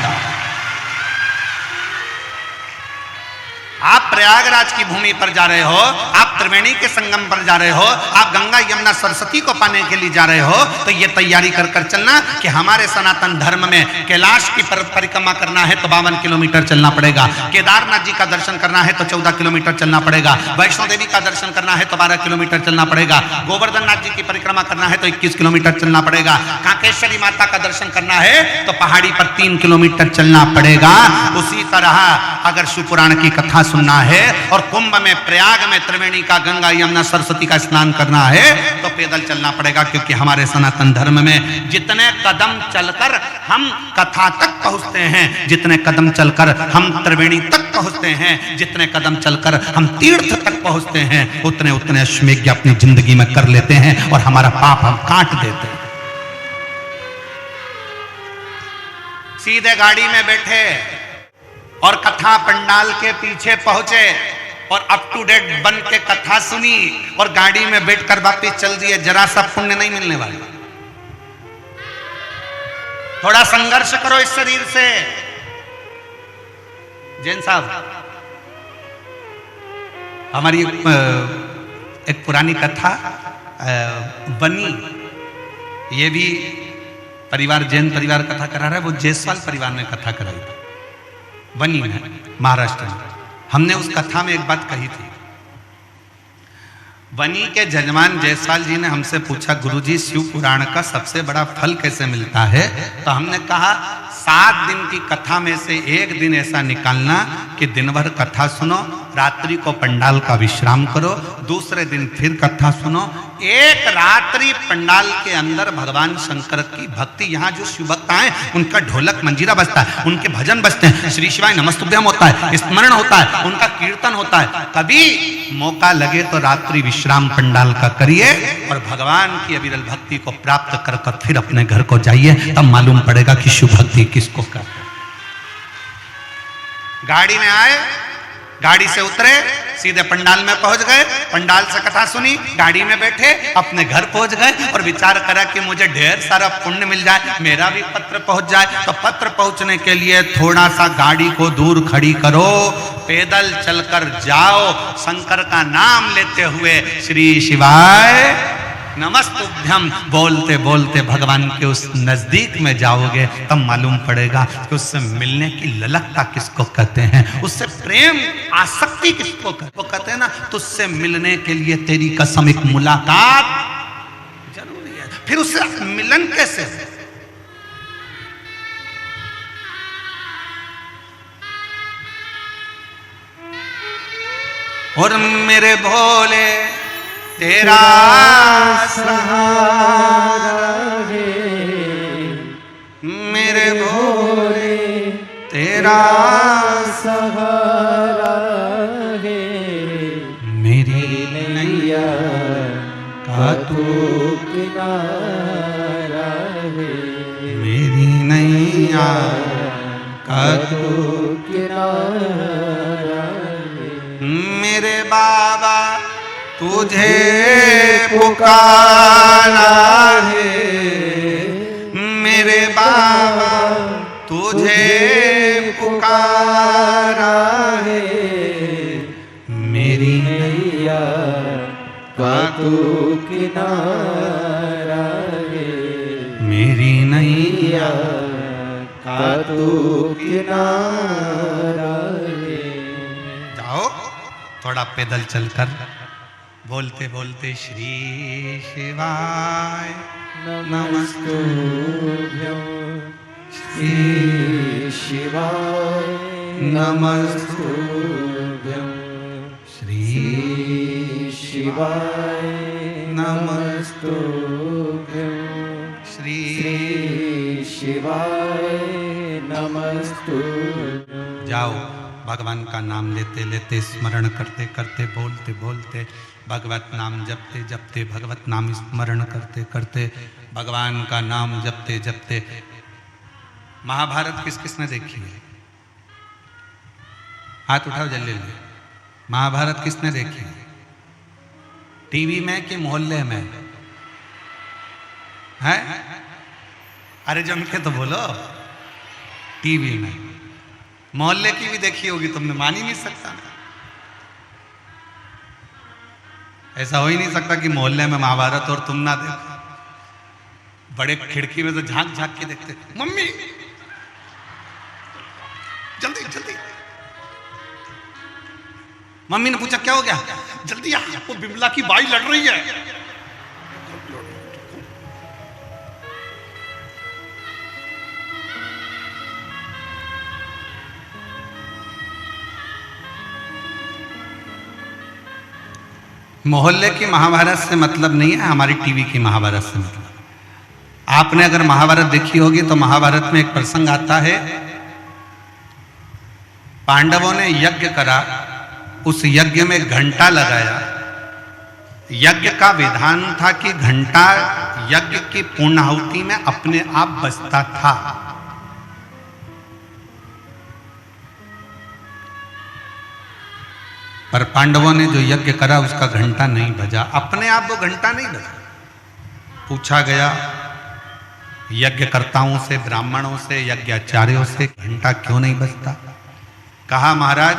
आप प्रयागराज की भूमि पर जा रहे हो, आप त्रिवेणी के संगम पर जा रहे हो, आप गंगा यमुना सरस्वती को पाने के लिए जा रहे हो, तो ये तैयारी कर चलना कि हमारे सनातन धर्म में कैलाश की परिक्रमा करना है तो 52 किलोमीटर चलना पड़ेगा, केदारनाथ जी का दर्शन करना है तो 14 किलोमीटर चलना पड़ेगा, वैष्णो देवी का दर्शन करना है तो 12 किलोमीटर चलना पड़ेगा, गोवर्धन नाथ जी की परिक्रमा करना है तो 21 किलोमीटर चलना पड़ेगा, कांकेश्वरी माता का दर्शन करना है तो पहाड़ी पर 3 किलोमीटर चलना पड़ेगा। उसी तरह अगर शिव पुराण की कथा सुनना है और कुंभ में, प्रयाग में, त्रिवेणी का, गंगा यमुना सरस्वती का स्नान करना है तो पैदल चलना पड़ेगा, क्योंकि हमारे सनातन धर्म में जितने कदम चलकर हम कथा तक पहुंचते हैं, जितने कदम चलकर हम त्रिवेणी तक पहुंचते हैं, जितने कदम चलकर हम तीर्थ तक पहुंचते हैं, उतने उतने अश्वमेध अपनी जिंदगी में कर लेते हैं और हमारा पाप हम काट देते हैं। सीधे गाड़ी में बैठे और कथा पंडाल के पीछे पहुंचे और अप टू डेट बन के कथा सुनी और गाड़ी में बैठकर वापिस चल दिए, जरा सा पुण्य नहीं मिलने वाला। थोड़ा संघर्ष करो इस शरीर से। जैन साहब, हमारी एक पुरानी कथा बनी, ये भी परिवार, जैन परिवार कथा करा रहा है, वो जायसवाल परिवार ने कथा कराई थी बनी में, महाराष्ट्र में। हमने उस कथा में एक बात कही थी। बनी के जजमान जायसवाल जी ने हमसे पूछा, गुरुजी शिव पुराण का सबसे बड़ा फल कैसे मिलता है? तो हमने कहा 7 दिन की कथा में से एक दिन ऐसा निकालना कि दिन भर कथा सुनो, रात्रि को पंडाल का विश्राम करो, दूसरे दिन फिर कथा सुनो, एक रात्रि पंडाल के अंदर भगवान शंकर की भक्ति, यहाँ जो शिव भक्त आए उनका ढोलक मंजीरा बजता है, उनके भजन बजते हैं, श्री शिवाय नमस्तुभ्यम होता है, स्मरण होता है, उनका कीर्तन होता है। कभी मौका लगे तो रात्रि विश्राम पंडाल का करिए और भगवान की अविरल भक्ति को प्राप्त कर फिर अपने घर को जाइए, तब मालूम पड़ेगा कि शिव भक्ति किसको करते। गाड़ी में आए, गाड़ी से उतरे, सीधे पंडाल में पहुंच गए, पंडाल से कथा सुनी, गाड़ी में बैठे, अपने घर पहुंच गए और विचार करा कि मुझे ढेर सारा पुण्य मिल जाए, मेरा भी पत्र पहुंच जाए। तो पत्र पहुंचने के लिए थोड़ा सा गाड़ी को दूर खड़ी करो, पैदल चलकर जाओ, शंकर का नाम लेते हुए श्री शिवाय नमस्तुभ्यम बोलते बोलते भगवान के उस नजदीक में जाओगे, तब मालूम पड़ेगा कि उससे मिलने की ललकता किसको कहते हैं, उससे प्रेम आसक्ति किसको कहते हैं ना। तो उससे मिलने के लिए तेरी कसम एक मुलाकात जरूरी है। फिर उससे मिलन कैसे? और मेरे भोले तेरा सहारा है, मेरे भोले तेरा सहारा है, मेरी नैया का तू किनारा है, मेरी नैया का तू किनारा है। मेरे बाबा तुझे पुकारा है, मेरे बाबा तुझे पुकारा है, मेरी नैया का तू किनारा है, मेरी नैया का तू किनारा है। जाओ थोड़ा पैदल चलकर बोलते बोलते श्री शिवाय नमस्तुभ्यं श्री शिवाय नमस्तुभ्यं श्री शिवाय नमस्तुभ्यं श्री शिवाय नमस्तुभ्यं। जाओ भगवान का नाम लेते लेते स्मरण करते करते बोलते बोलते भगवत नाम जपते जपते भगवत नाम स्मरण करते करते भगवान का नाम जपते जपते। महाभारत किस किसने देखी है? हाथ उठाओ जल्दी जल्दी। महाभारत किसने देखी है? टीवी में कि मोहल्ले में है? अरे जम के तो बोलो। टीवी में। मोहल्ले की भी देखी होगी तुमने, मान ही नहीं सकता। ऐसा हो ही नहीं सकता कि मोहल्ले में महाभारत और तुम ना देखो। बड़े खिड़की में तो झांक झांक के देखते, मम्मी जल्दी जल्दी। मम्मी ने पूछा क्या हो गया? जल्दी आ, वो बिमला की बाई लड़ रही है। मोहल्ले की महाभारत से मतलब नहीं है, हमारी टीवी की महाभारत से मतलब। आपने अगर महाभारत देखी होगी तो महाभारत में एक प्रसंग आता है, पांडवों ने यज्ञ करा, उस यज्ञ में घंटा लगाया। यज्ञ का विधान था कि घंटा यज्ञ की पूर्णाहुति में अपने आप बजता था। पर पांडवों ने जो यज्ञ करा उसका घंटा नहीं बजा, अपने आप वो घंटा नहीं बजा। पूछा गया यज्ञकर्ताओं से, ब्राह्मणों से, यज्ञाचार्यों से, घंटा क्यों नहीं बजता? कहा महाराज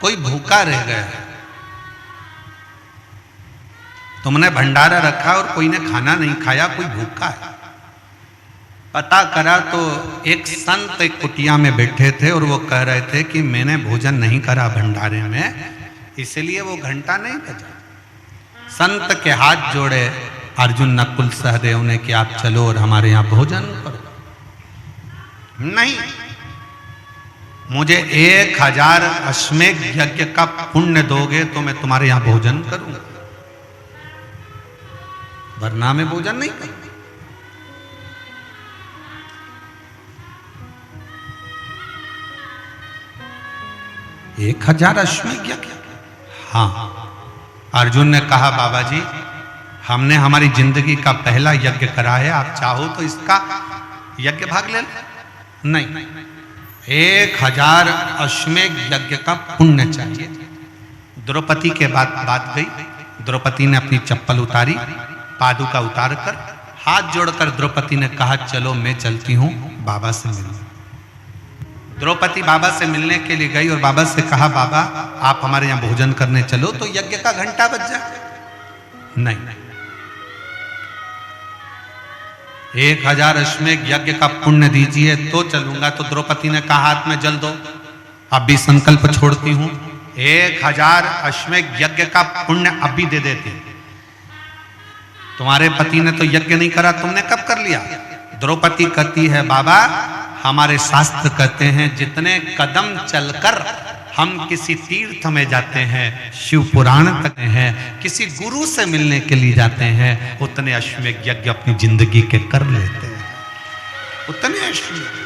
कोई भूखा रह गया, तुमने भंडारा रखा और कोई ने खाना नहीं खाया, कोई भूखा है। पता करा तो एक संत एक कुटिया में बैठे थे और वो कह रहे थे कि मैंने भोजन नहीं करा भंडारे में, इसलिए वो घंटा नहीं बजा। संत के हाथ जोड़े अर्जुन नकुल सहदेव ने कि आप चलो और हमारे यहाँ भोजन करो। नहीं, मुझे 1000 अश्वमेध यज्ञ का पुण्य दोगे तो मैं तुम्हारे यहाँ भोजन करूंगा, वरना मैं भोजन नहीं करूंगा। 1000 अश्वमेध यज्ञ? हाँ। अर्जुन ने कहा बाबा जी हमने हमारी जिंदगी का पहला यज्ञ करा है, आप चाहो तो इसका यज्ञ भाग ले लो। नहीं, 1000 अश्वमेध यज्ञ का पुण्य चाहिए। द्रौपदी के बाद बात गई। द्रौपदी ने अपनी चप्पल उतारी, पादुका उतार कर हाथ जोड़कर द्रौपदी ने कहा चलो मैं चलती हूं बाबा से मिलने। द्रौपदी बाबा से मिलने के लिए गई और बाबा से कहा, बाबा आप हमारे यहाँ भोजन करने चलो तो यज्ञ का घंटा बज जाए। नहीं, 1000 अश्वमेध यज्ञ का पुण्य दीजिए तो चलूंगा। तो द्रौपदी ने कहा, हाथ में जल दो, अब भी संकल्प छोड़ती हूं, 1000 अश्वमेध यज्ञ का पुण्य अब भी दे देती। तुम्हारे पति ने तो यज्ञ नहीं करा, तुमने कब कर लिया? द्रौपदी कहती है, बाबा हमारे शास्त्र कहते हैं जितने कदम चलकर हम किसी तीर्थ में जाते हैं, शिव पुराण तक हैं, किसी गुरु से मिलने के लिए जाते हैं, उतने अश्वमेध यज्ञ अपनी जिंदगी के कर लेते हैं। उतने अश्वमेध।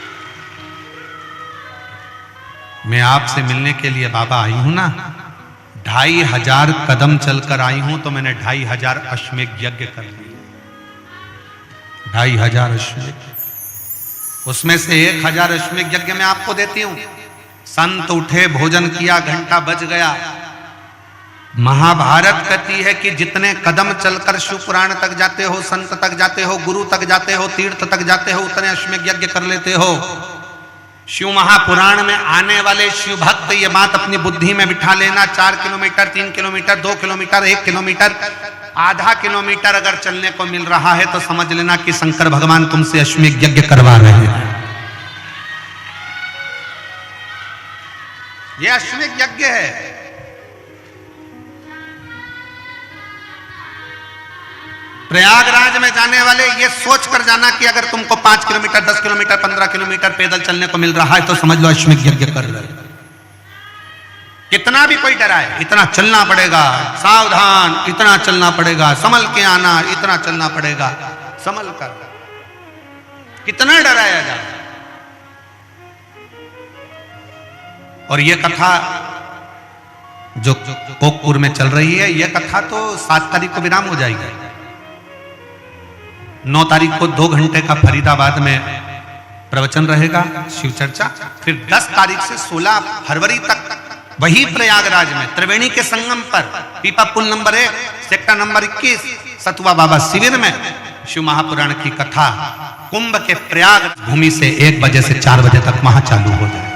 मैं आपसे मिलने के लिए बाबा आई हूं ना, 2500 कदम चलकर आई हूं तो मैंने 2500 अश्वमेध यज्ञ कर लिए। 2500 अश्वमेध, उसमें से 1000 अश्वमेध यज्ञ मैं आपको देती हूं। संत उठे, भोजन किया, घंटा बज गया। महाभारत कहती है कि जितने कदम चलकर शिव पुराण तक जाते हो, संत तक जाते हो, गुरु तक जाते हो, तीर्थ तक जाते हो, उतने अश्वमेध यज्ञ कर लेते हो। शिव महापुराण में आने वाले शिव भक्त ये बात अपनी बुद्धि में बिठा लेना, 4 किलोमीटर, 3 किलोमीटर, 2 किलोमीटर, 1 किलोमीटर, आधा किलोमीटर अगर चलने को मिल रहा है तो समझ लेना कि शंकर भगवान तुमसे अश्वमेध यज्ञ करवा रहे हैं। यह अश्वमेध यज्ञ है। प्रयागराज में जाने वाले ये सोच कर जाना कि अगर तुमको 5 किलोमीटर, 10 किलोमीटर, 15 किलोमीटर पैदल चलने को मिल रहा है तो समझ लो अश्वमेध यज्ञ कर रहे हैं। कितना भी कोई डराए, इतना चलना पड़ेगा, सावधान, इतना चलना पड़ेगा, संभल के आना, इतना चलना पड़ेगा, संभल कर। कितना डराया जाए। और ये कथा जो कोकपुर में चल रही है, यह कथा तो 7 तारीख को विराम हो जाएगी। 9 तारीख को 2 घंटे का फरीदाबाद में प्रवचन रहेगा, शिव चर्चा। फिर 10 तारीख से 16 फरवरी तक वही प्रयागराज में त्रिवेणी के संगम पर, पीपा पुल नंबर 1, सेक्टर नंबर 21, सतुआ बाबा शिविर में शिव महापुराण की कथा कुंभ के प्रयाग भूमि से 1 बजे से 4 बजे तक वहां चालू हो जाए।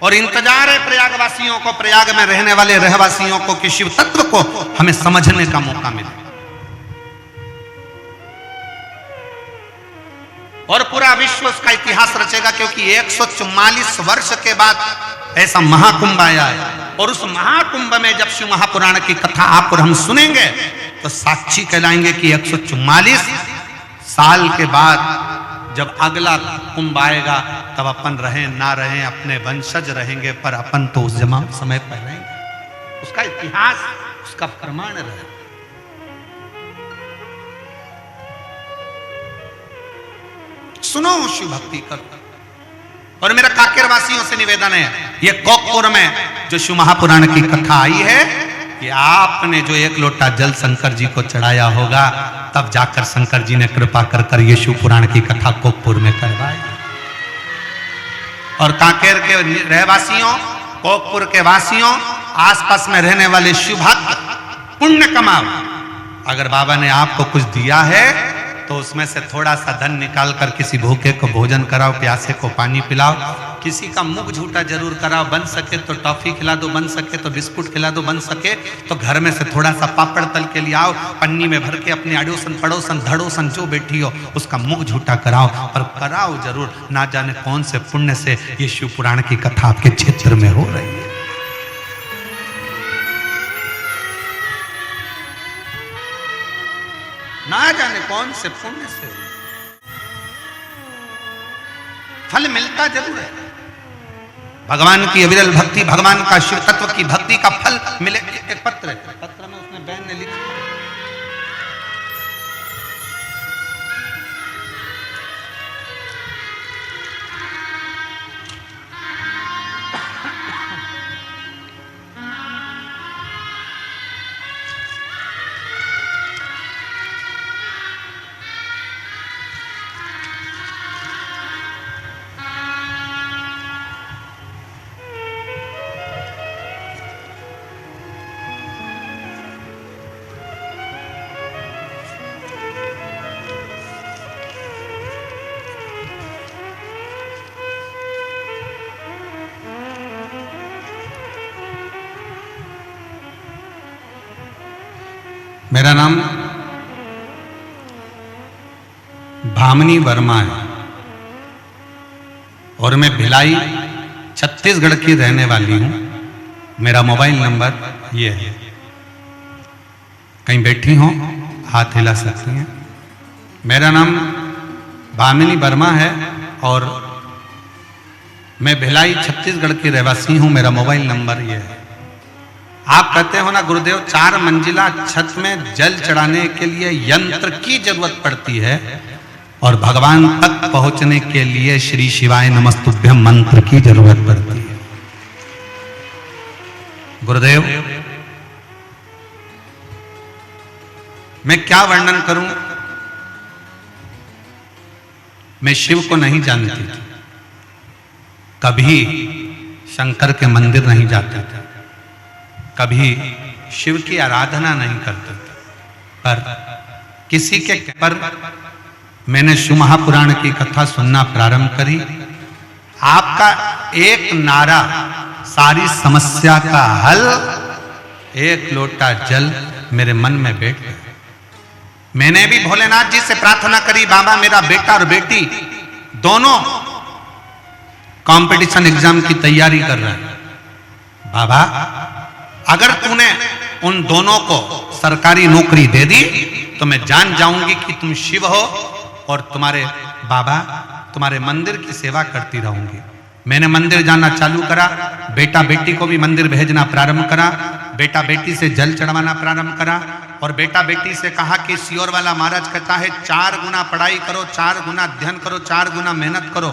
और इंतजार है प्रयागवासियों को, प्रयाग में रहने वाले रहवासियों को, कि शिव तत्व को हमें समझने का मौका मिले। और पूरा विश्व उसका इतिहास रचेगा, क्योंकि 144 वर्ष के बाद ऐसा महाकुंभ आया है। और उस महाकुंभ में जब शिव महापुराण की कथा आप और हम सुनेंगे तो साक्षी कहलाएंगे कि 144 साल के बाद जब अगला कुंभ आएगा तब अपन रहें ना रहें, अपने वंशज रहेंगे, पर अपन तो उस समय पर रहेंगे। उसका इतिहास, उसका प्रमाण रहेगा। सुनो, शिव भक्ति करो। और मेरा काकेर वासियों से निवेदन है, ये कोकपुर में जो शिव महापुराण की कथा आई है, कि आपने जो 1 लोटा जल शंकर जी को चढ़ाया होगा, तब जाकर शंकर जी ने कृपा कर कर ये शिव पुराण की कथा कोकपुर में करवाई। और काकेर के रहवासियों, कोकपुर के वासियों, आसपास में रहने वाले शिव भक्त पुण्य कमाओ। अगर बाबा ने आपको कुछ दिया है तो उसमें से थोड़ा सा धन निकाल कर किसी भूखे को भोजन कराओ, प्यासे को पानी पिलाओ, किसी का मुख झूठा जरूर कराओ, बन सके तो टॉफी खिला दो, बन सके तो बिस्कुट खिला दो, बन सके तो घर में से थोड़ा सा पापड़ तल के लिए आओ, पन्नी में भर के अपने अड़ोसन पड़ोसन धड़ोसन जो बैठी हो उसका मुख झूठा कराओ, और कराओ जरूर। ना जाने कौन से पुण्य से ये शिव पुराण की कथा आपके क्षेत्र में हो रही है। ना जाने कौन से पुण्य से फल मिलता जरूर है। भगवान की अविरल भक्ति, भगवान का शिव तत्व की भक्ति का फल मिले। एक पत्र है, पत्र में उसने बहन ने लिखा, मेरा नाम भामिनी वर्मा है और मैं भिलाई छत्तीसगढ़ की रहने वाली हूं। मेरा मोबाइल नंबर ये है, कहीं बैठी हो हाथ हिला सकती हैं। मेरा नाम भामिनी वर्मा है और मैं भिलाई छत्तीसगढ़ की रहवासी हूं। मेरा मोबाइल नंबर ये है। आप कहते हो ना गुरुदेव 4 मंजिला छत में जल चढ़ाने के लिए यंत्र की जरूरत पड़ती है और भगवान तक पहुंचने के लिए श्री शिवाय नमस्तुभ्यम मंत्र की जरूरत पड़ती है। गुरुदेव मैं क्या वर्णन करूं, मैं शिव को नहीं जानती थी, कभी शंकर के मंदिर नहीं जाते थे, कभी शिव की आराधना नहीं करते थे, पर किसी के पर मैंने शिव महापुराण की कथा सुनना प्रारंभ करी। आपका एक नारा सारी समस्या का हल, एक लोटा जल मेरे मन में बैठ गया। मैंने भी भोलेनाथ जी से प्रार्थना करी, बाबा मेरा बेटा और बेटी दोनों कंपटीशन एग्जाम की तैयारी कर रहे हैं। बाबा अगर तूने उन दोनों को सरकारी नौकरी दे दी तो मैं जान जाऊंगी कि तुम शिव हो और तुम्हारे बाबा तुम्हारे मंदिर की सेवा करती रहूंगी। मैंने मंदिर जाना चालू करा, बेटा बेटी को भी मंदिर भेजना प्रारंभ करा, बेटा बेटी से जल चढ़वाना प्रारंभ करा और बेटा बेटी से कहा कि सियोर वाला महाराज कहता है 4 गुना पढ़ाई करो, 4 गुना अध्ययन करो, 4 गुना मेहनत करो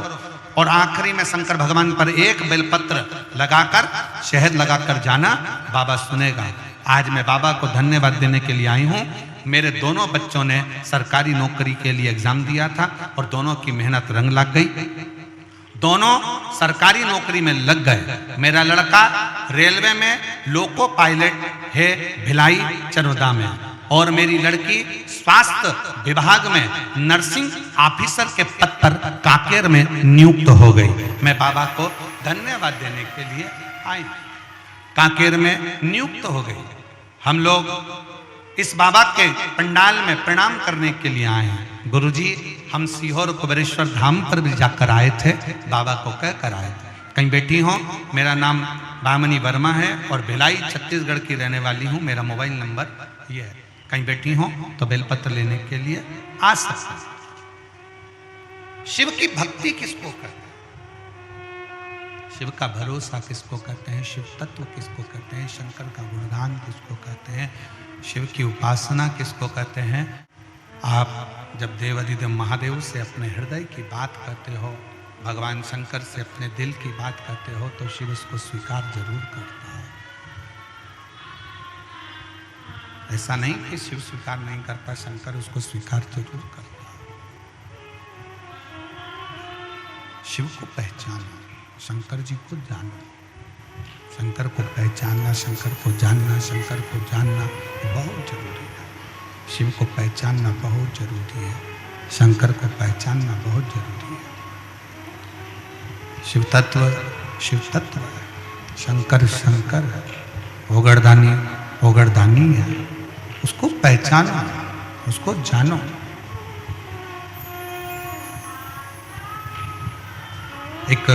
और आखिरी में शंकर भगवान पर एक बेलपत्र लगाकर शहद लगाकर जाना, बाबा सुनेगा। आज मैं बाबा को धन्यवाद देने के लिए आई हूं। मेरे दोनों बच्चों ने सरकारी नौकरी के लिए एग्जाम दिया था और दोनों की मेहनत रंग लग गई, दोनों सरकारी नौकरी में लग गए। मेरा लड़का रेलवे में लोको पायलट है भिलाई चरोदा में और मेरी लड़की स्वास्थ्य विभाग में नर्सिंग ऑफिसर के पद पर कांकेर में नियुक्त हो गई। मैं बाबा को धन्यवाद देने के लिए आई, कांकेर में नियुक्त हो गई। हम लोग इस बाबा के पंडाल में प्रणाम करने के लिए आए हैं। गुरुजी हम सीहोर कुबेरेश्वर धाम पर भी जाकर आए थे, बाबा को कह कर आए थे। कहीं बैठी हो, मेरा नाम भामिनी वर्मा है और भिलाई छत्तीसगढ़ की रहने वाली हूँ। मेरा मोबाइल नंबर ये है, कहीं बैठी हो तो बेलपत्र लेने के लिए आ सकते। शिव की भक्ति किसको कहते हैं, शिव का भरोसा किसको कहते हैं, शिव तत्व किसको कहते हैं, शंकर का गुणगान किसको कहते हैं, शिव की उपासना किसको कहते हैं। आप जब देवाधिदेव महादेव से अपने हृदय की बात करते हो, भगवान शंकर से अपने दिल की बात करते हो तो शिव उसको स्वीकार जरूर करता है। ऐसा नहीं कि शिव स्वीकार नहीं करता, शंकर उसको स्वीकार जरूर करता है। शिव को पहचानो, शंकर जी को जानो, शंकर को पहचानना, शंकर को जानना, शंकर को जानना बहुत जरूरी है। शिव को पहचानना बहुत जरूरी है, शंकर को पहचानना बहुत जरूरी है। शिव तत्व है, शंकर शंकर है, ओगरदानी है। उसको पहचानो, उसको जानो। एक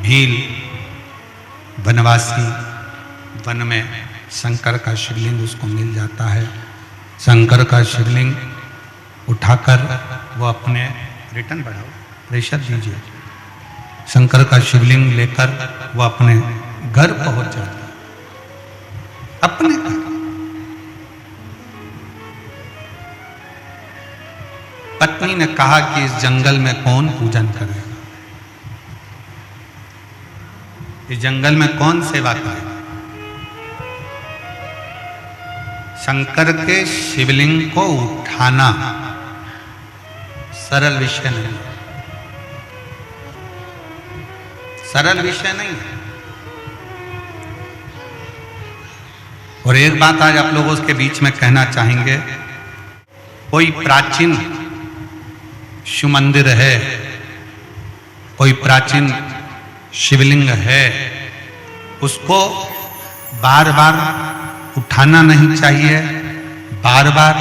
भील वनवासी वन में शंकर का शिवलिंग उसको मिल जाता है। शंकर का शिवलिंग उठाकर वो अपने रिटर्न बढ़ाओ, प्रेशर दीजिए। शंकर का शिवलिंग लेकर वो अपने घर पहुंच जाता है, अपने घर। पत्नी ने कहा कि इस जंगल में कौन पूजन करेगा, इस जंगल में कौन सेवा करेगा। शंकर के शिवलिंग को उठाना सरल विषय नहीं, सरल विषय नहीं। और एक बात आज आप लोगों के बीच में कहना चाहेंगे, कोई प्राचीन शिव मंदिर है, कोई प्राचीन शिवलिंग है, उसको बार बार उठाना नहीं चाहिए, बार बार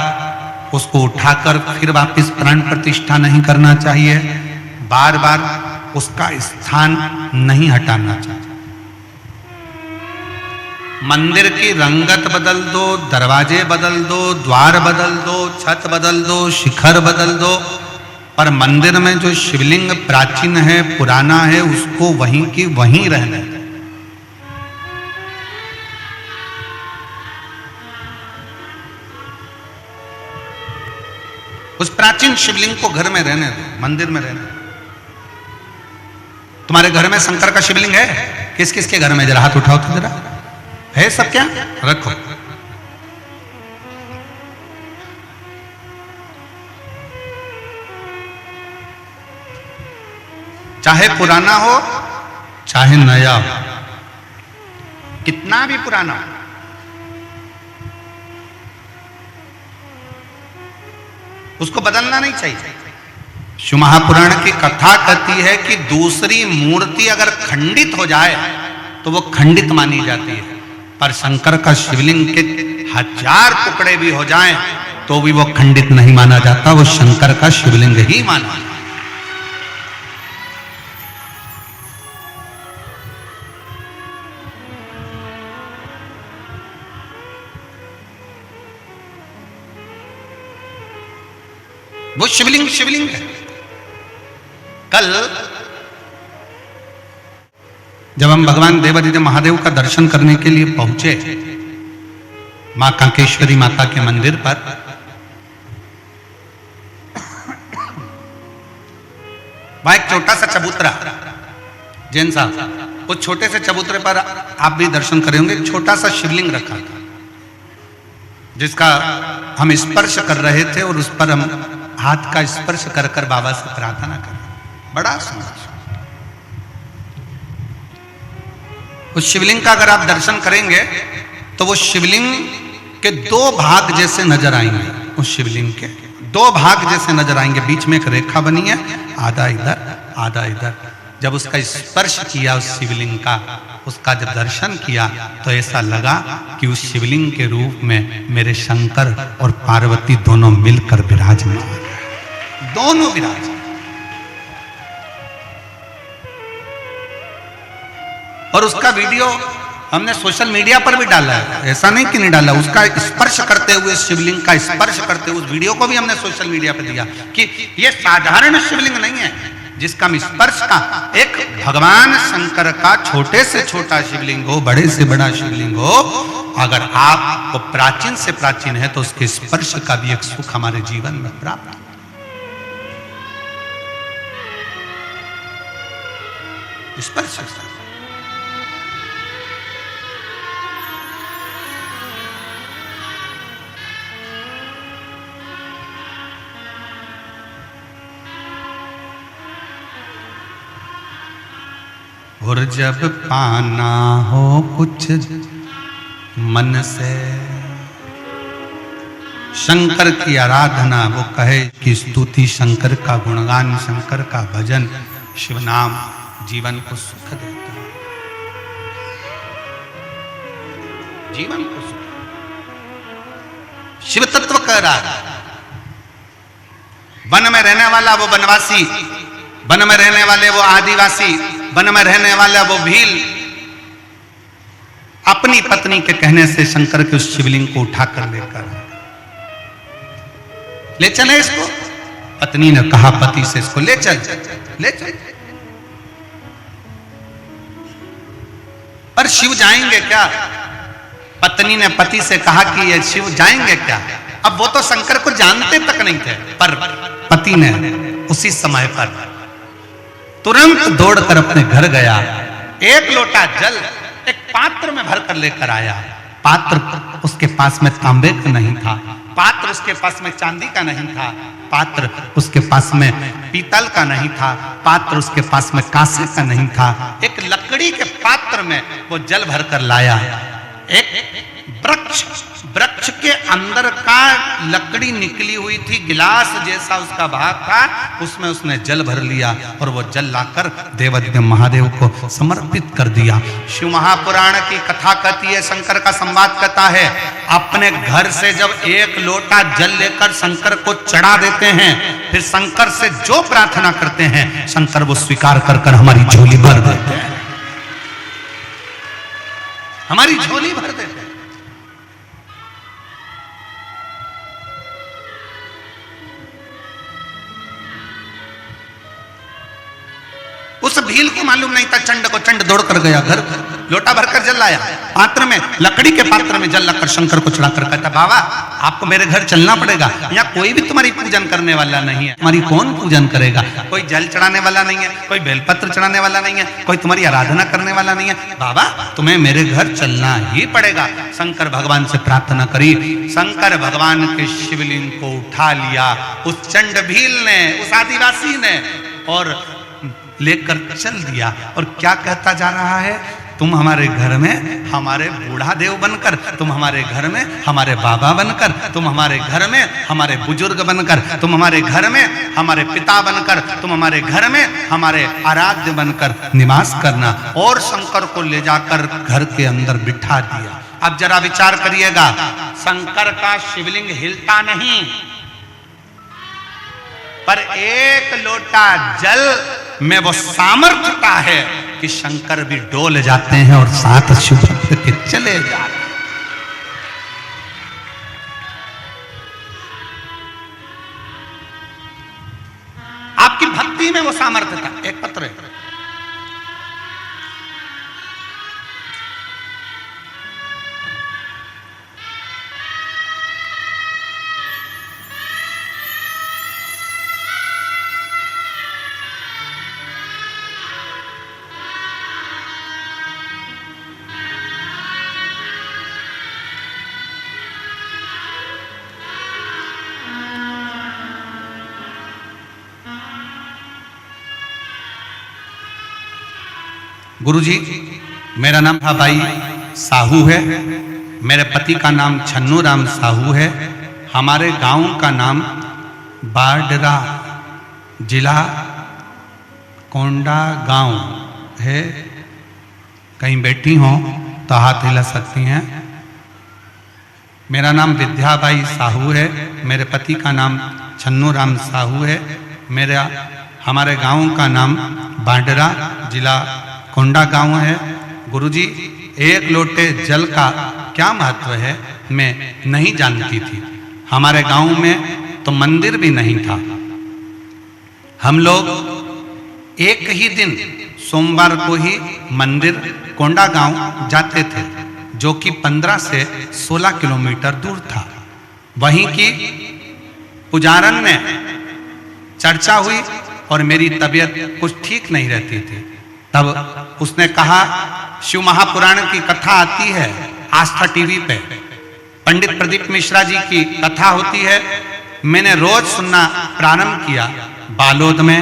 उसको उठाकर फिर वापस प्राण प्रतिष्ठा नहीं करना चाहिए, बार बार उसका स्थान नहीं हटाना चाहिए। मंदिर की रंगत बदल दो, दरवाजे बदल दो, द्वार बदल दो, छत बदल दो, शिखर बदल दो, पर मंदिर में जो शिवलिंग प्राचीन है, पुराना है, उसको वहीं की वहीं रहने दो। उस प्राचीन शिवलिंग को घर में रहने दो, मंदिर में रहने दो। तुम्हारे घर में शंकर का शिवलिंग है? किस किस के घर में? जरा हाथ उठाओ तो जरा। है सब? क्या रखो। चाहे पुराना हो चाहे नया हो, कितना भी पुराना हो, उसको बदलना नहीं चाहिए। शिव महापुराण की कथा कहती है कि दूसरी मूर्ति अगर खंडित हो जाए तो वो खंडित मानी जाती है, पर शंकर का शिवलिंग के 1000 टुकड़े भी हो जाएं तो भी वो खंडित नहीं माना जाता, वो शंकर का शिवलिंग ही माना जाता। वो शिवलिंग शिवलिंग है। कल जब हम भगवान देवादिदेव महादेव का दर्शन करने के लिए पहुंचे मां कांकेश्वरी माता के मंदिर पर, वहां एक छोटा सा चबूतरा, जैन साहब, उस छोटे से चबूतरे पर आप भी दर्शन करे होंगे, छोटा सा शिवलिंग रखा था जिसका हम स्पर्श कर रहे थे और उस पर हम हाथ का स्पर्श कर कर बाबा से प्रार्थना कर। बड़ा सुंदर। उस शिवलिंग का अगर आप दर्शन करेंगे तो वो शिवलिंग के 2 भाग जैसे नजर आएंगे। उस शिवलिंग के 2 भाग जैसे नजर आएंगे, बीच में एक रेखा बनी है, आधा इधर आधा इधर। जब उसका स्पर्श किया उस शिवलिंग का, उसका जब दर्शन किया तो ऐसा लगा कि उस शिवलिंग के रूप में मेरे शंकर और पार्वती दोनों मिलकर विराजमान, दोनों विराज। और उसका वीडियो हमने सोशल मीडिया पर भी डाला है, ऐसा नहीं कि नहीं डाला। उसका स्पर्श करते हुए, शिवलिंग का स्पर्श करते हुए उस वीडियो को भी हमने सोशल मीडिया पर दिया कि ये साधारण शिवलिंग नहीं है जिसका स्पर्श का, एक भगवान शंकर का छोटे से छोटा शिवलिंग हो, बड़े से बड़ा शिवलिंग हो, अगर आपको प्राचीन से प्राचीन है तो उसके स्पर्श का भी एक सुख हमारे जीवन में प्राप्त। स्पर्श और जब पाना हो कुछ मन से, शंकर की आराधना, वो कहे कि स्तुति शंकर का, गुणगान शंकर का, भजन, शिव नाम जीवन को सुख देता है, जीवन को सुख। शिव तत्व कह रहा है, वन में रहने वाला वो वनवासी, वन में रहने वाले वो आदिवासी, वन में रहने वाला वो भील, अपनी पत्नी के कहने से शंकर के उस शिवलिंग को उठाकर लेकर ले चले इसको। पत्नी ने कहा पति से, इसको ले चल, ले चल। पर शिव जाएंगे क्या? पत्नी ने पति से कहा कि ये शिव जाएंगे क्या? अब वो तो शंकर को जानते तक नहीं थे, पर पति ने उसी समय पर तुरंत दौड़कर अपने घर गया, एक लोटा जल एक पात्र में भरकर लेकर आया। पात्र उसके पास में तांबे का नहीं था, पात्र उसके पास में चांदी का नहीं था, पात्र उसके पास में पीतल का नहीं था, पात्र उसके पास में कांसे का नहीं था। एक लकड़ी के पात्र में वो जल भरकर लाया एक वृक्ष के अंदर का लकड़ी निकली हुई थी, गिलास जैसा उसका भाग था, उसमें उसने जल भर लिया और वो जल लाकर देवदेव महादेव को समर्पित कर दिया। शिव महापुराण की कथा कहती है, शंकर का संवाद कहता है, अपने घर से जब एक लोटा जल लेकर शंकर को चढ़ा देते हैं, फिर शंकर से जो प्रार्थना करते हैं शंकर वो स्वीकार कर हमारी झोली भर देते हैं, हमारी झोली भर देते हैं। उस भील को मालूम नहीं था, चंड को चंड दौड़ कर गया घर, लोटा भरकर जल लाया, पात्र में, लकड़ी के पात्र में जल लाकर शंकर को चढ़ाकर कहता, बाबा आपको मेरे घर चलना पड़ेगा, यहाँ कोई भी तुम्हारी पूजन करने वाला नहीं है, तुम्हारी कौन पूजन करेगा, कोई जल चढ़ाने वाला नहीं है, कोई बेलपत्र चढ़ाने वाला नहीं है, कोई तुम्हारी आराधना करने वाला नहीं है, बाबा तुम्हें मेरे घर चलना ही पड़ेगा। शंकर भगवान से प्रार्थना करी, शंकर भगवान के शिवलिंग को उठा लिया उस चंड भील ने, उस आदिवासी ने, और लेकर चल दिया। और क्या कहता जा रहा है, तुम हमारे घर में हमारे बूढ़ा देव बनकर, तुम हमारे घर में हमारे बाबा बनकर, तुम हमारे घर में हमारे बुजुर्ग बनकर, तुम हमारे घर में हमारे पिता बनकर, तुम हमारे घर में हमारे आराध्य बनकर निवास करना। और शंकर को ले जाकर घर के अंदर बिठा दिया। अब जरा विचार करिएगा, शंकर का शिवलिंग हिलता नहीं, पर एक लोटा जल में वो सामर्थ्यता है कि शंकर भी डोल जाते हैं और साथ शिव भक्त के चले जाते हैं। आपकी भक्ति में वो सामर्थ्यता। एक पत्र है, गुरुजी मेरा नाम भाई साहू है, मेरे पति का नाम छन्नू राम साहू है, हमारे गांव का नाम बारडरा, जिला कोंडा गांव है। कहीं बैठी हो तो हाथ हिला सकती हैं। मेरा नाम विद्याबाई साहू है, मेरे पति का नाम छन्नू राम साहू है, हमारे गांव का नाम बारडरा, जिला कोंडा गांव है। गुरुजी एक लोटे जल का क्या महत्व है मैं नहीं जानती थी। हमारे गांव में तो मंदिर भी नहीं था। हम लोग एक ही दिन सोमवार को ही मंदिर कोंडा गांव जाते थे, जो कि 15 से 16 किलोमीटर दूर था। वहीं की पुजारन ने चर्चा हुई और मेरी तबीयत कुछ ठीक नहीं रहती थी। तब उसने कहा, शिव महापुराण की कथा आती है आस्था टीवी पे, पंडित प्रदीप मिश्रा जी की कथा होती है। मैंने रोज सुनना प्रारंभ किया। बालोद में,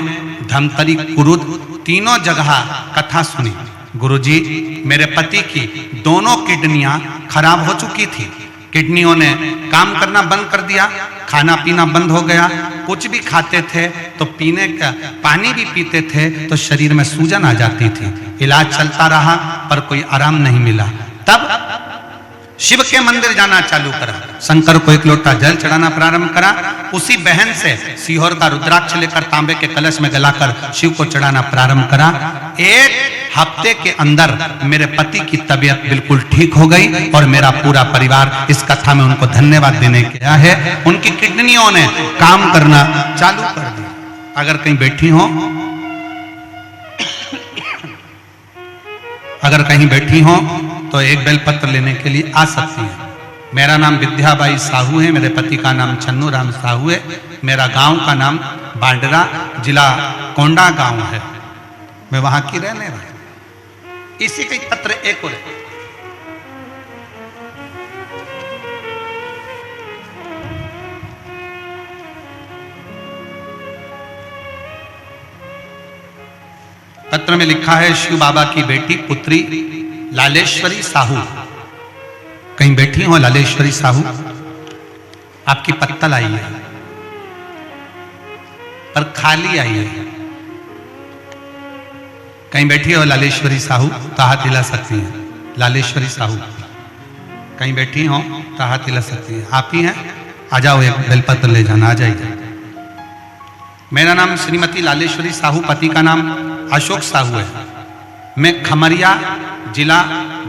धमतरी, कुरुद, तीनों जगह कथा सुनी। गुरुजी मेरे पति की दोनों किडनियां खराब हो चुकी थी। किडनियों ने काम करना बंद कर दिया, खाना पीना बंद हो गया। कुछ भी खाते थे तो पीने का पानी भी पीते थे तो शरीर में सूजन आ जाती थी। इलाज चलता रहा पर कोई आराम नहीं मिला। तब शिव के मंदिर जाना चालू करा, शंकर को एक लोटा जल चढ़ाना प्रारंभ करा। उसी बहन से सीहोर का रुद्राक्ष लेकर तांबे के कलश में गलाकर शिव को चढ़ाना प्रारंभ करा। एक हफ्ते के अंदर मेरे पति की तबीयत बिल्कुल ठीक हो गई और मेरा पूरा परिवार इस कथा में उनको धन्यवाद देने गया है। उनकी किडनियों ने काम करना चालू कर दिया। अगर कहीं बैठी हो, अगर कहीं बैठी हो तो एक बेलपत्र लेने के लिए आ सकती है। मेरा नाम विद्याबाई साहू है, मेरे पति का नाम छन्नू राम साहू है, मेरा गांव का नाम बारडरा, जिला कोंडा गांव है। मैं वहां की रहने वाली। इसी का पत्र एक और है। पत्र में लिखा है, शिव बाबा की बेटी पुत्री लालेश्वरी साहू कहीं बैठी हो लालेश्वरी साहू, आपकी पत्तल आई है पर खाली आई है। कहीं बैठी हो लालेश्वरी साहू तो हाथ हिला सकती हैं। लालेश्वरी साहू कहीं बैठी हो तो हाथ हिला सकती हैं। आप ही हैं, आ जाओ, एक बेलपत्र ले जाना, आ जाइए। मेरा नाम श्रीमती लालेश्वरी साहू, पति का नाम अशोक साहू है। मैं खमरिया जिला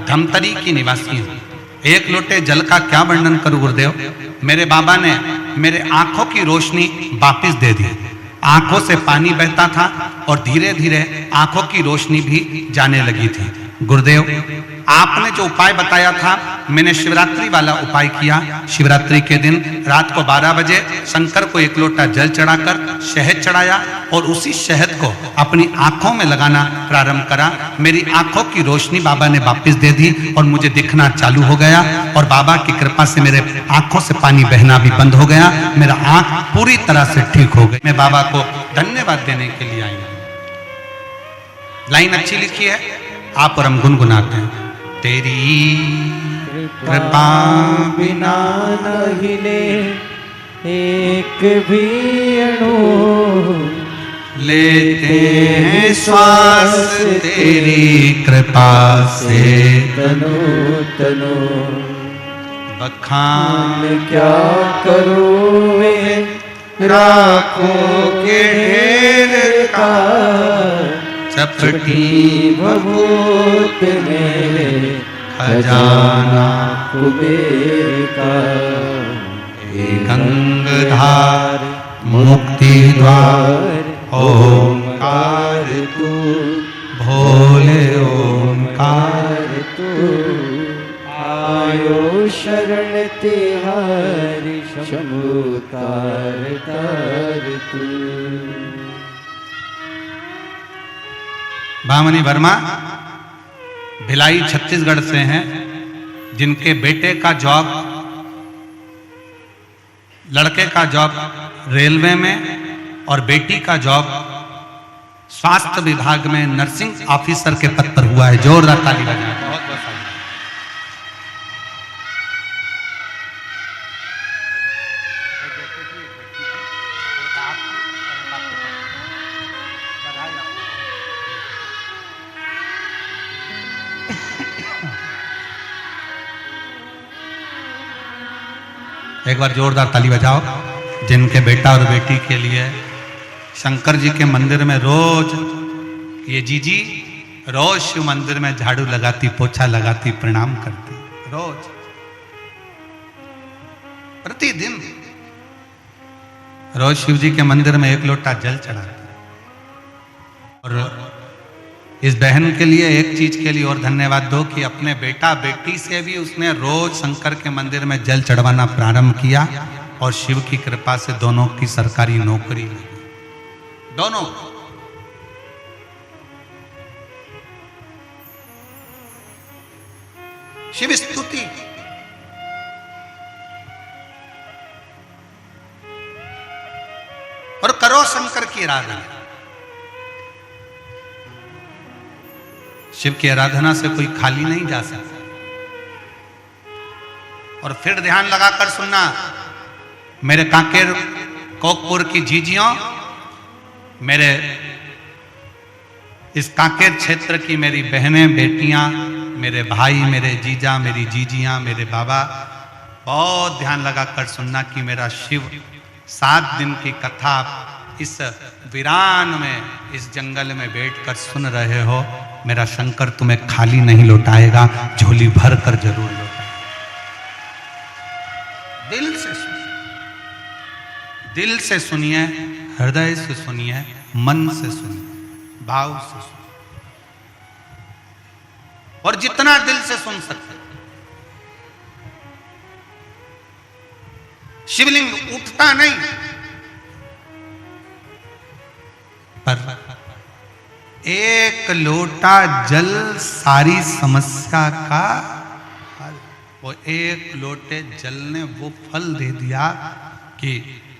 धमतरी की निवासी हूँ। एक लोटे जल का क्या वर्णन करूं गुरुदेव। मेरे बाबा ने मेरे आंखों की रोशनी वापस दे दी। आंखों से पानी बहता था और धीरे धीरे आंखों की रोशनी भी जाने लगी थी। गुरुदेव, आपने जो उपाय बताया था, मैंने शिवरात्रि वाला उपाय किया। शिवरात्रि के दिन रात को 12 बजे शंकर को एक लोटा जल चढ़ाकर शहद चढ़ाया और उसी शहद को अपनी आंखों में लगाना प्रारंभ करा। मेरी आंखों की रोशनी बाबा ने वापस दे दी और मुझे दिखना चालू हो गया और बाबा की कृपा से मेरे आंखों से पानी बहना भी बंद हो गया। मेरा आंख पूरी तरह से ठीक हो गई। मैं बाबा को धन्यवाद देने के लिए आई हूं। लाइन अच्छी लिखी है, आप और हम गुनगुनाते हैं। तेरी कृपा बिना न हिले एक भी अणु, लेते हैं श्वास तेरी कृपा से। तनु तनु बखान क्या करूँ मैं राखों के ढेर का, चपटी भभूत मेरे खजाना कुबेर का। गंगाधार मुक्ति द्वार ओंकार तू, भोले ओंकार तू आयो शरण तिहारी शंभु तार तार तू। भामनी वर्मा भिलाई छत्तीसगढ़ से हैं, जिनके बेटे का जॉब, लड़के का जॉब रेलवे में और बेटी का जॉब स्वास्थ्य विभाग में नर्सिंग ऑफिसर के पद पर हुआ है। जोरदार ताली बजाएं। बहुत बहुत साधुवाद। एक बार जोरदार ताली बजाओ, जिनके बेटा और बेटी के लिए शंकर जी के मंदिर में रोज ये जीजी रोज शिव मंदिर में झाड़ू लगाती, पोछा लगाती, प्रणाम करती, रोज प्रतिदिन रोज शिव जी के मंदिर में एक लोटा जल चढ़ाती। और इस बहन के लिए एक चीज के लिए और धन्यवाद दो कि अपने बेटा बेटी से भी उसने रोज शंकर के मंदिर में जल चढ़वाना प्रारंभ किया और शिव की कृपा से दोनों की सरकारी नौकरी लगी। दोनों शिव स्तुति। और करो शंकर की आराधना। शिव की आराधना से कोई खाली नहीं जा सकता। और फिर ध्यान लगाकर सुनना, मेरे कांकेर कोकपुर की जीजियों, मेरे इस कांकेर क्षेत्र की मेरी बहनें बेटियां, मेरे भाई, मेरे जीजा, मेरी जीजियां, मेरे बाबा, बहुत ध्यान लगाकर सुनना कि मेरा शिव 7 दिन की कथा इस वीरान में, इस जंगल में बैठकर सुन रहे हो। मेरा शंकर तुम्हें खाली नहीं लौटाएगा, झोली भर कर जरूर लौटाएगा। दिल से सुनिए, दिल से सुनिए, हृदय से सुनिए, मन से सुनिए, भाव से सुनिए, और जितना दिल से सुन सकते। शिवलिंग उठता नहीं, पर एक लोटा जल सारी समस्या का हल। वो एक लोटे जल ने वो फल दे दिया कि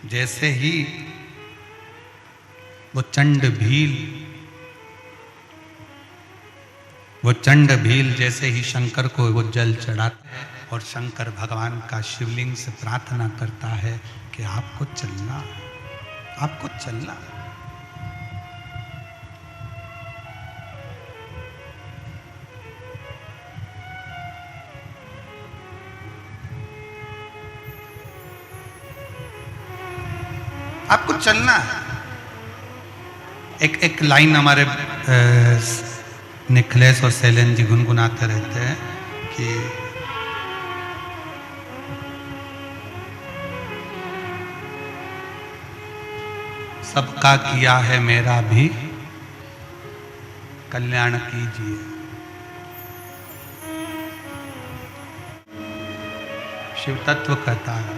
जैसे ही वो चंड भील वो चंड भील जैसे ही शंकर को वो जल चढ़ाते हैं और शंकर भगवान का शिवलिंग से प्रार्थना करता है कि आपको चलना, आपको चलना। आपको चलना है। एक लाइन हमारे निखिलेश और शैलेन जी गुनगुनाते रहते हैं कि सबका किया है मेरा भी कल्याण कीजिए। शिव तत्व कहता है,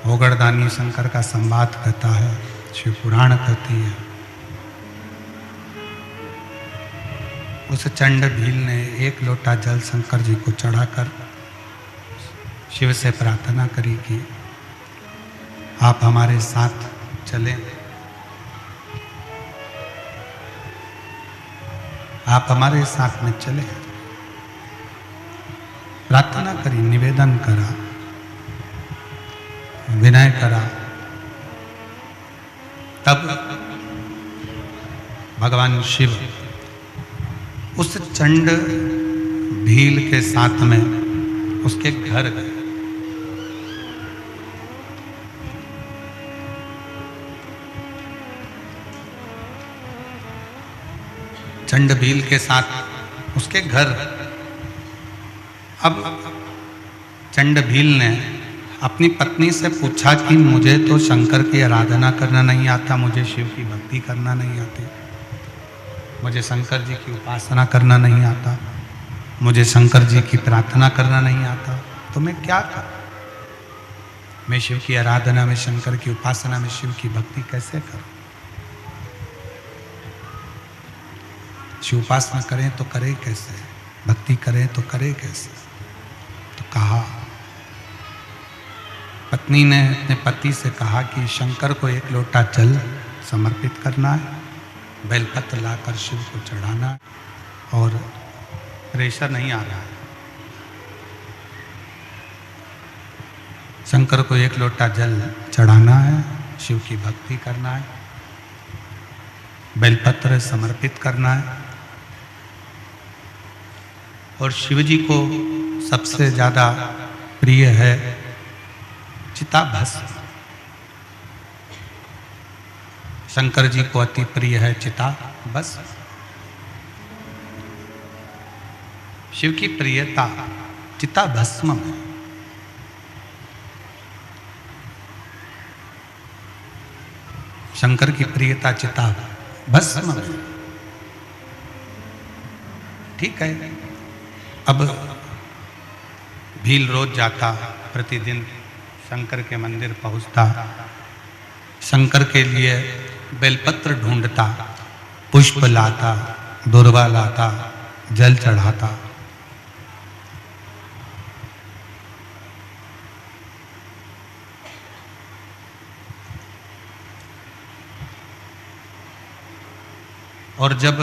होगड़दानी शंकर का संवाद कहता है, शिव पुराण कहती है। उस चंड भील ने एक लोटा जल शंकर जी को चढ़ाकर शिव से प्रार्थना करी कि आप हमारे साथ चलें, आप हमारे साथ में चले। प्रार्थना करी, निवेदन करा, विनय करा। तब भगवान शिव उस चंड भील के साथ में उसके घर गए। चंड भील के साथ उसके घर। अब चंड भील ने अपनी पत्नी से पूछा कि मुझे तो शंकर की आराधना करना नहीं आता, मुझे शिव की भक्ति करना नहीं आती, मुझे शंकर जी की उपासना करना नहीं आता, मुझे शंकर जी की प्रार्थना करना नहीं आता, तो मैं क्या करूं? मैं शिव की आराधना में, शंकर की उपासना में, शिव की भक्ति कैसे करूं? शिव उपासना करें तो करें कैसे, भक्ति करें तो करें कैसे? तो कहा, पत्नी ने अपने पति से कहा कि शंकर को एक लोटा जल समर्पित करना है, बेलपत्र लाकर शिव को चढ़ाना है, और प्रेशर नहीं आ रहा है। शंकर को एक लोटा जल चढ़ाना है, शिव की भक्ति करना है, बेलपत्र समर्पित करना है, और शिव जी को सबसे ज़्यादा प्रिय है चिताभस्म। शंकर जी को अति प्रिय है चिताभस्म। शिव की प्रियता चिताभस्म में। शंकर की प्रियता चिताभस्म में। ठीक है। अब भील रोज जाता, प्रतिदिन शंकर के मंदिर पहुंचता, शंकर के लिए बेलपत्र ढूंढता, पुष्प लाता, दुर्वा लाता, जल चढ़ाता। और जब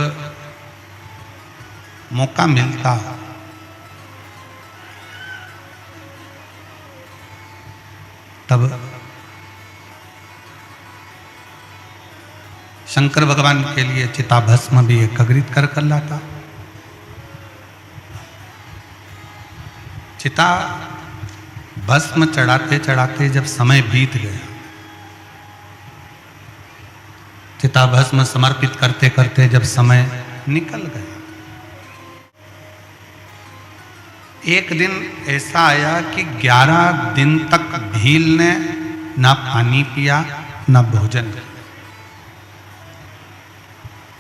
मौका मिलता तब शंकर भगवान के लिए चिताभस्म भी एकत्रित कर लाता। चिता भस्म चढ़ाते चढ़ाते जब समय बीत गया, चिताभस्म समर्पित करते करते जब समय निकल गया, एक दिन ऐसा आया कि 11 दिन तक भील ने ना पानी पिया ना भोजन किया।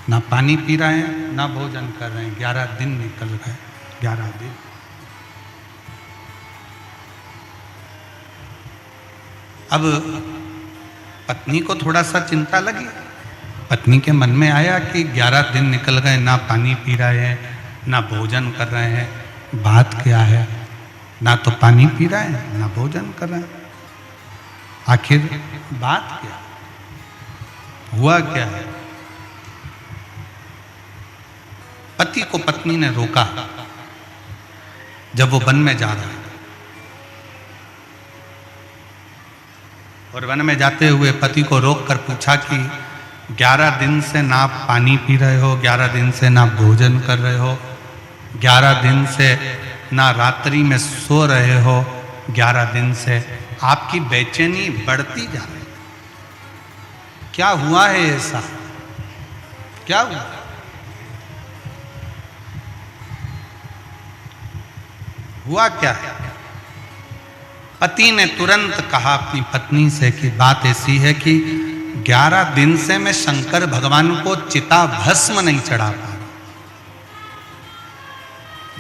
ना पानी पी रहे हैं ना भोजन कर रहे हैं। 11 दिन निकल गए। 11 दिन। अब पत्नी को थोड़ा सा चिंता लगी। पत्नी के मन में आया कि 11 दिन निकल गए, ना पानी पी रहे हैं ना भोजन कर रहे हैं, बात क्या है? ना तो पानी पी रहे हैं ना भोजन कर रहे हैं, आखिर बात क्या, हुआ क्या है? पति को पत्नी ने रोका जब वो वन में जा रहा है, और वन में जाते हुए पति को रोक कर पूछा कि 11 दिन से ना आप पानी पी रहे हो, 11 दिन से ना भोजन कर रहे हो, 11 दिन से ना रात्रि में सो रहे हो, 11 दिन से आपकी बेचैनी बढ़ती जा रही है, क्या हुआ है ऐसा, क्या हुआ? हुआ क्या है? पति ने तुरंत कहा अपनी पत्नी से कि बात ऐसी है कि 11 दिन से मैं शंकर भगवान को चिता भस्म नहीं चढ़ा पा रहा।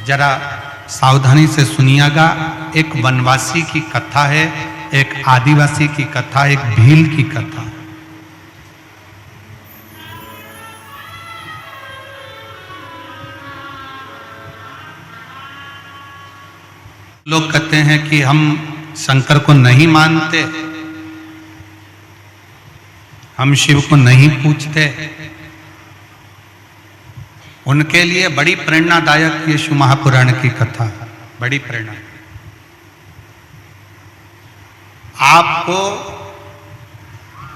जरा सावधानी से सुनिएगा, एक वनवासी की कथा है, एक आदिवासी की कथा, एक भील की कथा। लोग कहते हैं कि हम शंकर को नहीं मानते, हम शिव को नहीं पूजते। उनके लिए बड़ी प्रेरणादायक ये शिव महापुराण की कथा, बड़ी प्रेरणा। आपको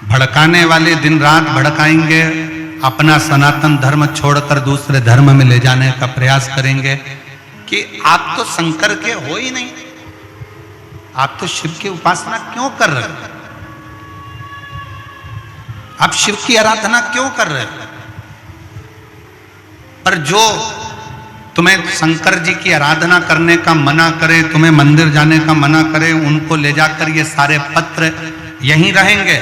भड़काने वाले दिन रात भड़काएंगे, अपना सनातन धर्म छोड़कर दूसरे धर्म में ले जाने का प्रयास करेंगे कि आप तो शंकर के हो ही नहीं, आप तो शिव की उपासना क्यों कर रहे हो, आप शिव की आराधना क्यों कर रहे हो? पर जो तुम्हें शंकर जी की आराधना करने का मना करे, तुम्हें मंदिर जाने का मना करे, उनको ले जाकर ये सारे पत्र यहीं रहेंगे।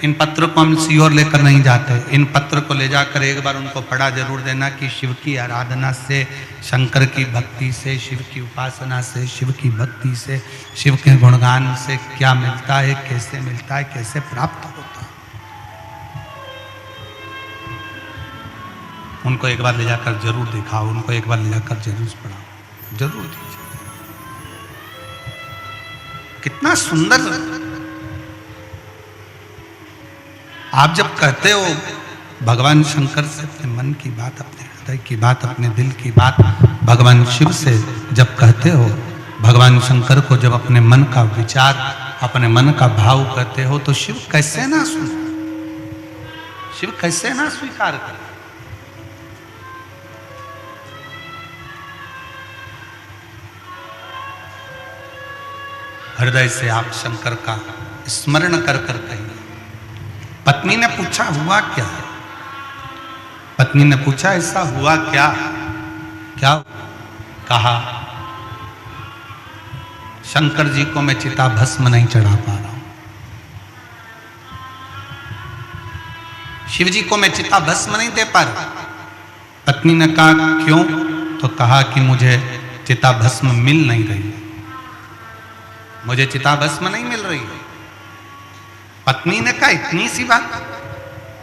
इन पत्र को हम सीओर लेकर नहीं जाते, इन पत्र को ले जाकर एक बार उनको पढ़ा जरूर देना कि शिव की आराधना से, शंकर की भक्ति से, शिव की उपासना से, शिव की भक्ति से, शिव के गुणगान से क्या मिलता है, कैसे मिलता है, कैसे प्राप्त होता है। उनको एक बार ले जाकर जरूर दिखाओ, उनको एक बार ले जाकर जरूर पढ़ाओ, जरूर दीजिए। कितना सुंदर। आप जब कहते हो भगवान शंकर से अपने मन की बात, अपने हृदय की बात, अपने दिल की बात भगवान शिव से जब कहते हो, भगवान शंकर को जब अपने मन का विचार, अपने मन का भाव कहते हो, तो शिव कैसे ना सुने, शिव कैसे ना स्वीकार करे। हृदय से आप शंकर का स्मरण कर कर कहिए। पत्नी ने पूछा हुआ क्या है, पत्नी ने पूछा ऐसा हुआ क्या, क्या? कहा शंकर जी को मैं चिता भस्म नहीं चढ़ा पा रहा हूं, शिव जी को मैं चिता भस्म नहीं दे पा रहा। पत्नी ने कहा क्यों? तो कहा कि मुझे चिता भस्म मिल नहीं रही, मुझे चिता भस्म नहीं मिल रही है। पत्नी ने कहा इतनी सी बात,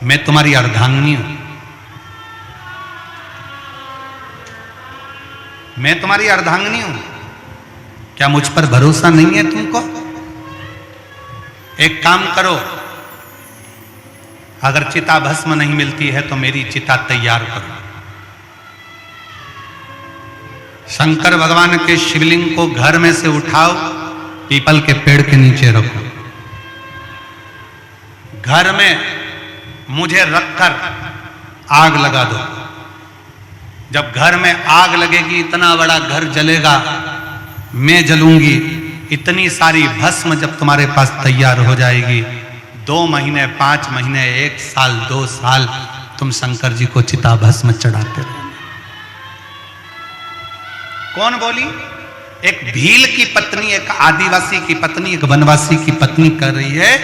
मैं तुम्हारी अर्धांगिनी हूं, मैं तुम्हारी अर्धांगिनी हूं, क्या मुझ पर भरोसा नहीं है तुमको? एक काम करो, अगर चिता भस्म नहीं मिलती है तो मेरी चिता तैयार करो। शंकर भगवान के शिवलिंग को घर में से उठाओ, पीपल के पेड़ के नीचे रखो, घर में मुझे रखकर आग लगा दो। जब घर में आग लगेगी, इतना बड़ा घर जलेगा, मैं जलूंगी, इतनी सारी भस्म जब तुम्हारे पास तैयार हो जाएगी, 2 महीने, 5 महीने, 1 साल, 2 साल तुम शंकर जी को चिता भस्म चढ़ाते रहो। कौन बोली? एक भील की पत्नी, एक आदिवासी की पत्नी, एक वनवासी की पत्नी कर रही है,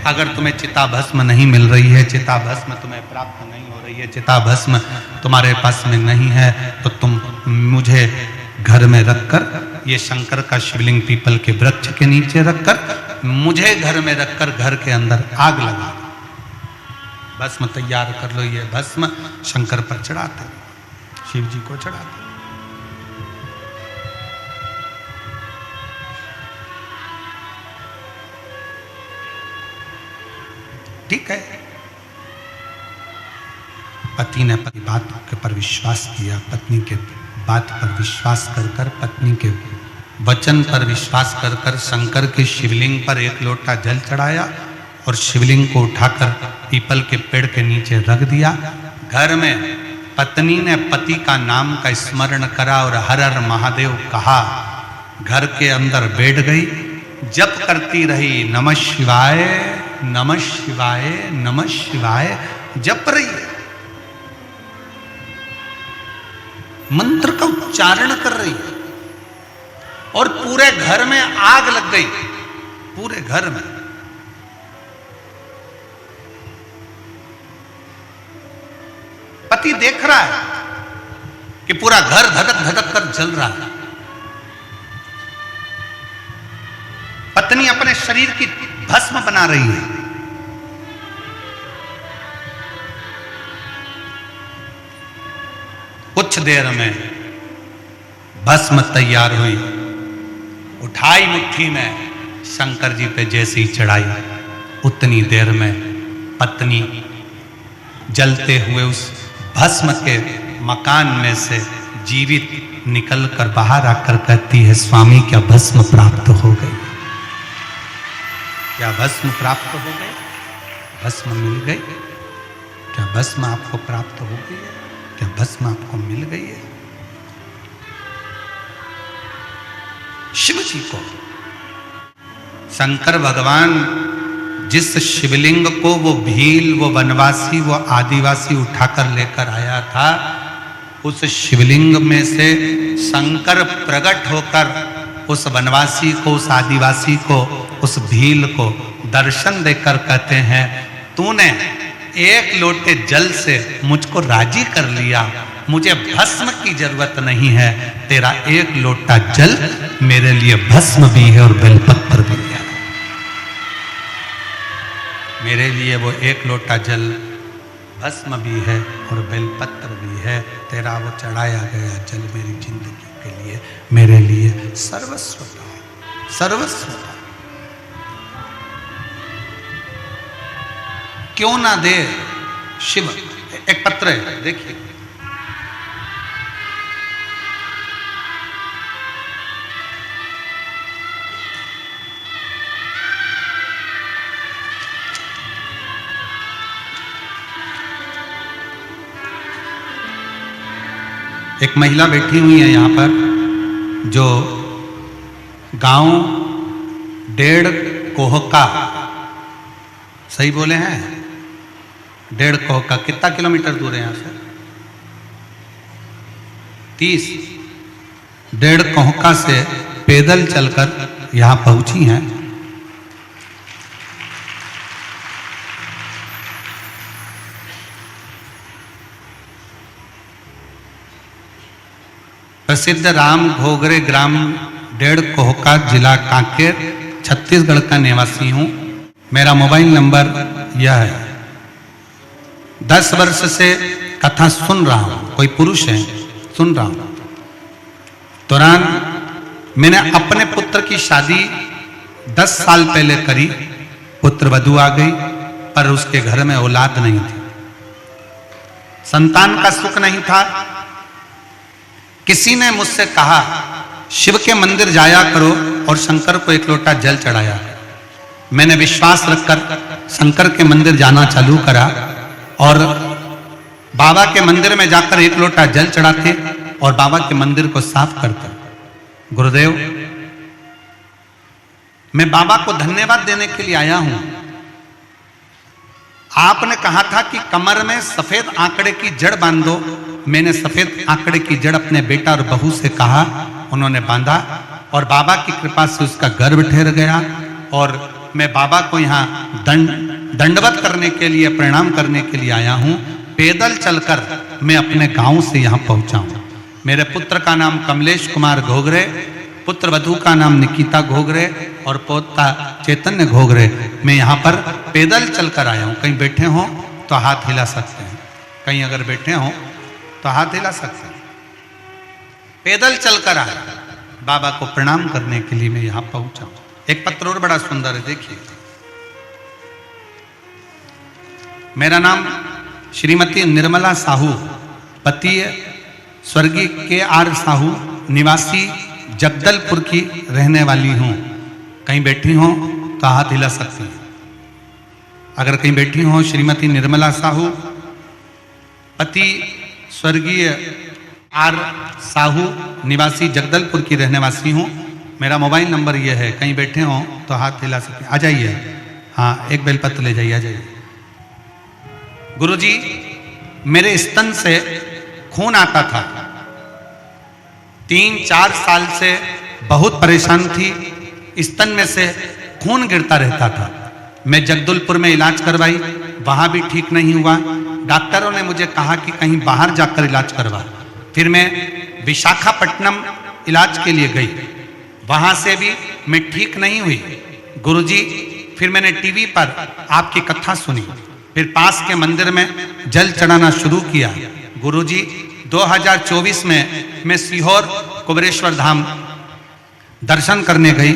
अगर तुम्हें चिता भस्म नहीं मिल रही है, चिता भस्म तुम्हें प्राप्त नहीं हो रही है, चिता भस्म तुम्हारे पास में नहीं है, तो तुम मुझे घर में रखकर, ये शंकर का शिवलिंग पीपल के वृक्ष के नीचे रखकर, मुझे घर में रखकर घर के अंदर आग लगा दो, भस्म तैयार कर लो। ये भस्म शंकर पर चढ़ाते, शिव जी को चढ़ाते। ठीक है, पति ने पति बात के पर विश्वास किया, पत्नी के बात पर विश्वास कर कर, पत्नी के वचन पर विश्वास कर कर शंकर के शिवलिंग पर एक लोटा जल चढ़ाया और शिवलिंग को उठाकर पीपल के पेड़ के नीचे रख दिया। घर में पत्नी ने पति का नाम का स्मरण करा और हर हर महादेव कहा। घर के अंदर बैठ गई, जप करती रही, नमः शिवाय नमः शिवाय नमः शिवाय जप रही, मंत्र का उच्चारण कर रही और पूरे घर में आग लग गई, पूरे घर में। पति देख रहा है कि पूरा घर धधक धधक कर जल रहा है। पत्नी अपने शरीर की भस्म बना रही है। कुछ देर में भस्म तैयार हुई, उठाई मुट्ठी में शंकर जी पे जैसे ही चढ़ाई, उतनी देर में पत्नी जलते हुए उस भस्म के मकान में से जीवित निकलकर बाहर आकर कहती है, स्वामी क्या भस्म प्राप्त हो गई? क्या भस्म प्राप्त हो गई? भस्म मिल गई? क्या भस्म आपको प्राप्त हो गई है? क्या भस्म आपको मिल गई है? शिव जी को शंकर भगवान जिस शिवलिंग को वो भील, वो वनवासी, वो आदिवासी उठाकर लेकर आया था, उस शिवलिंग में से शंकर प्रकट होकर उस वनवासी को, उस आदिवासी को, उस भील को दर्शन देकर कहते हैं, तूने एक लोटे जल से मुझको राजी कर लिया, मुझे भस्म की जरूरत नहीं है, तेरा एक लोटा जल मेरे लिए भस्म भी है और बेलपत्र भी है। मेरे लिए वो एक लोटा जल भस्म भी है और बेलपत्र भी है। तेरा वो चढ़ाया गया जल मेरी जिंदगी के लिए, मेरे लिए सर्वस्व है, सर्वस्व है। क्यों ना दे शिव? एक पत्र है, देखिए, एक महिला बैठी हुई है यहाँ पर, जो गांव 1.5 कोहका, सही बोले हैं, 1.5 कोहका कितना किलोमीटर दूर है यहाँ से? 30। 1.5 कोहका से पैदल चलकर यहाँ पहुंची हैं। प्रसिद्ध राम घोगरे ग्राम 1.5 कोहका, जिला कांकेर, छत्तीसगढ़ का निवासी हूं। मेरा मोबाइल नंबर यह है। 10 वर्ष से कथा सुन रहा हूं, कोई पुरुष है, सुन रहा हूं। दौरान मैंने अपने पुत्र की शादी 10 साल पहले करी, पुत्र वधू आ गई, पर उसके घर में औलाद नहीं थी, संतान का सुख नहीं था। किसी ने मुझसे कहा, शिव के मंदिर जाया करो और शंकर को एक लोटा जल चढ़ाया। मैंने विश्वास रखकर शंकर के मंदिर जाना चालू करा और बाबा के मंदिर में जाकर एक लोटा जल चढ़ाते और बाबा के मंदिर को साफ करते। गुरुदेव, मैं बाबा को धन्यवाद देने के लिए आया हूं। आपने कहा था कि कमर में सफेद आंकड़े की जड़ बांध दो। मैंने सफेद आंकड़े की जड़ अपने बेटा और बहू से कहा, उन्होंने बांधा और बाबा की कृपा से उसका गर्भ ठहर गया। और मैं बाबा को यहाँ दंडवत करने के लिए, प्रणाम करने के लिए आया हूँ। पैदल चलकर मैं अपने गांव से यहाँ पहुँचा हूँ। मेरे पुत्र का नाम कमलेश कुमार घोगरे, पुत्र वधू का नाम निकिता घोगरे और पोता चैतन्य घोगरे। मैं यहाँ पर पैदल चलकर आया हूँ। कहीं बैठे हों तो हाथ हिला सकते हैं, कहीं अगर बैठे हों तो हाथ हिला सकते हैं। पैदल चलकर आया, बाबा को प्रणाम करने के लिए मैं यहाँ पहुंचा। एक पत्र और बड़ा सुंदर है, देखिए। मेरा नाम श्रीमती निर्मला साहू, पति स्वर्गीय KR साहू, निवासी जगदलपुर की रहने वाली हूँ। कहीं बैठी हो तो हाथ हिला सकती हैं। अगर कहीं बैठी हो श्रीमती निर्मला साहू, पति स्वर्गीय R साहू, निवासी जगदलपुर की रहने वासी हूँ। मेरा मोबाइल नंबर ये है, कहीं बैठे हो तो हाथ हिला सकते हैं। आ जाइए, हाँ एक बेलपत्र ले जाइए, आ जाइए। गुरुजी, मेरे स्तन से खून आता था। 3-4 साल से बहुत परेशान थी। स्तन में से खून गिरता रहता था। मैं जगदलपुर में इलाज करवाई, वहां भी ठीक नहीं हुआ। डॉक्टरों ने मुझे कहा कि कहीं बाहर जाकर इलाज करवा। फिर मैं विशाखापट्टनम इलाज के लिए गई, वहां से भी मैं ठीक नहीं हुई। गुरुजी, फिर मैंने टीवी पर आपकी कथा सुनी, फिर पास के मंदिर में जल चढ़ाना शुरू किया। गुरुजी, 2024 में मैं सीहोर कुबेरेश्वर धाम दर्शन करने गई।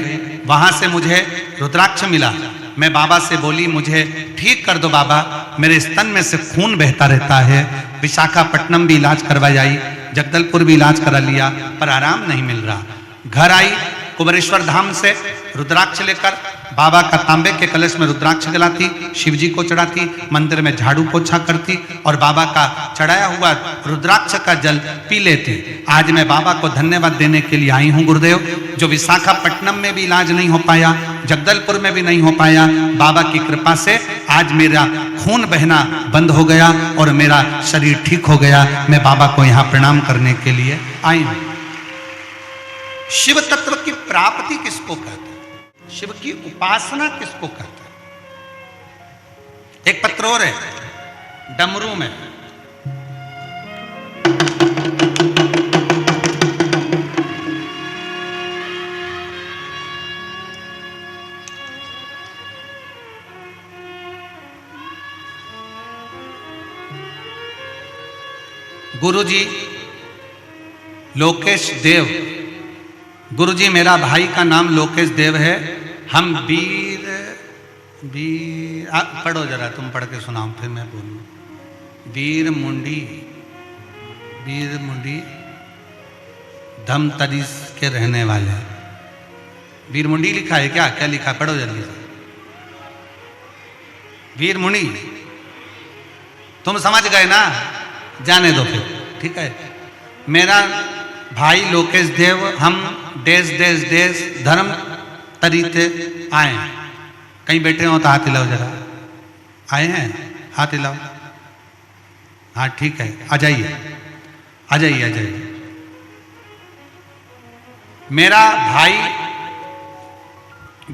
वहां से मुझे रुद्राक्ष मिला। मैं बाबा से बोली, मुझे ठीक कर दो बाबा, मेरे स्तन में से खून बहता रहता है। विशाखापट्टनम भी इलाज करवाई आई, जगदलपुर भी इलाज करा लिया, पर आराम नहीं मिल रहा। घर आई, कुबेरेश्वर धाम से रुद्राक्ष लेकर बाबा का तांबे के कलश में रुद्राक्ष जलाती, शिव जी को चढ़ाती, मंदिर में झाड़ू पोछा करती और बाबा का चढ़ाया हुआ रुद्राक्ष का जल पी लेती। आज मैं बाबा को धन्यवाद देने के लिए आई हूँ गुरुदेव, जो विशाखापट्टनम में भी इलाज नहीं हो पाया, जगदलपुर में भी नहीं हो पाया। बाबा की कृपा से आज मेरा खून बहना बंद हो गया और मेरा शरीर ठीक हो गया। मैं बाबा को यहाँ प्रणाम करने के लिए आई हूँ। शिव तत्व की प्राप्ति किसको कहते हैं? शिव की उपासना किसको कहते हैं? एक पत्र और है, डमरू में गुरुजी लोकेश देव, गुरुजी मेरा भाई का नाम लोकेश देव है। हम वीर पढ़ो जरा, तुम पढ़ के सुनाओ फिर मैं बोलूं। वीर मुंडी धमतरी के रहने वाले। वीर मुंडी लिखा है क्या? क्या लिखा है? पढ़ो जल्दी से। वीर मुंडी, तुम समझ गए ना? जाने दो फिर, ठीक है। मेरा भाई लोकेश देव, हम देश देश देश धर्म तरीते आए हैं। कहीं बैठे हो तो हाथ हिलाओ जरा। आए हैं, हाथ हिलाओ। हाँ ठीक है, आ जाइए आ जाइए आ जाइए। मेरा भाई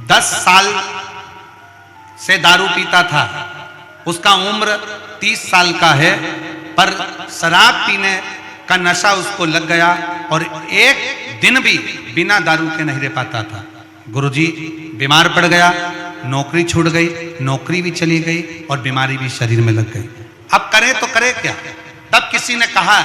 10 साल से दारू पीता था। उसका उम्र 30 साल का है, पर शराब पीने का नशा उसको लग गया और एक दिन भी बिना दारू के नहीं रह पाता था। गुरुजी बीमार पड़ गया, नौकरी छूट गई, नौकरी भी चली गई और बीमारी भी शरीर में लग गई। अब करे तो करे क्या? तब किसी ने कहा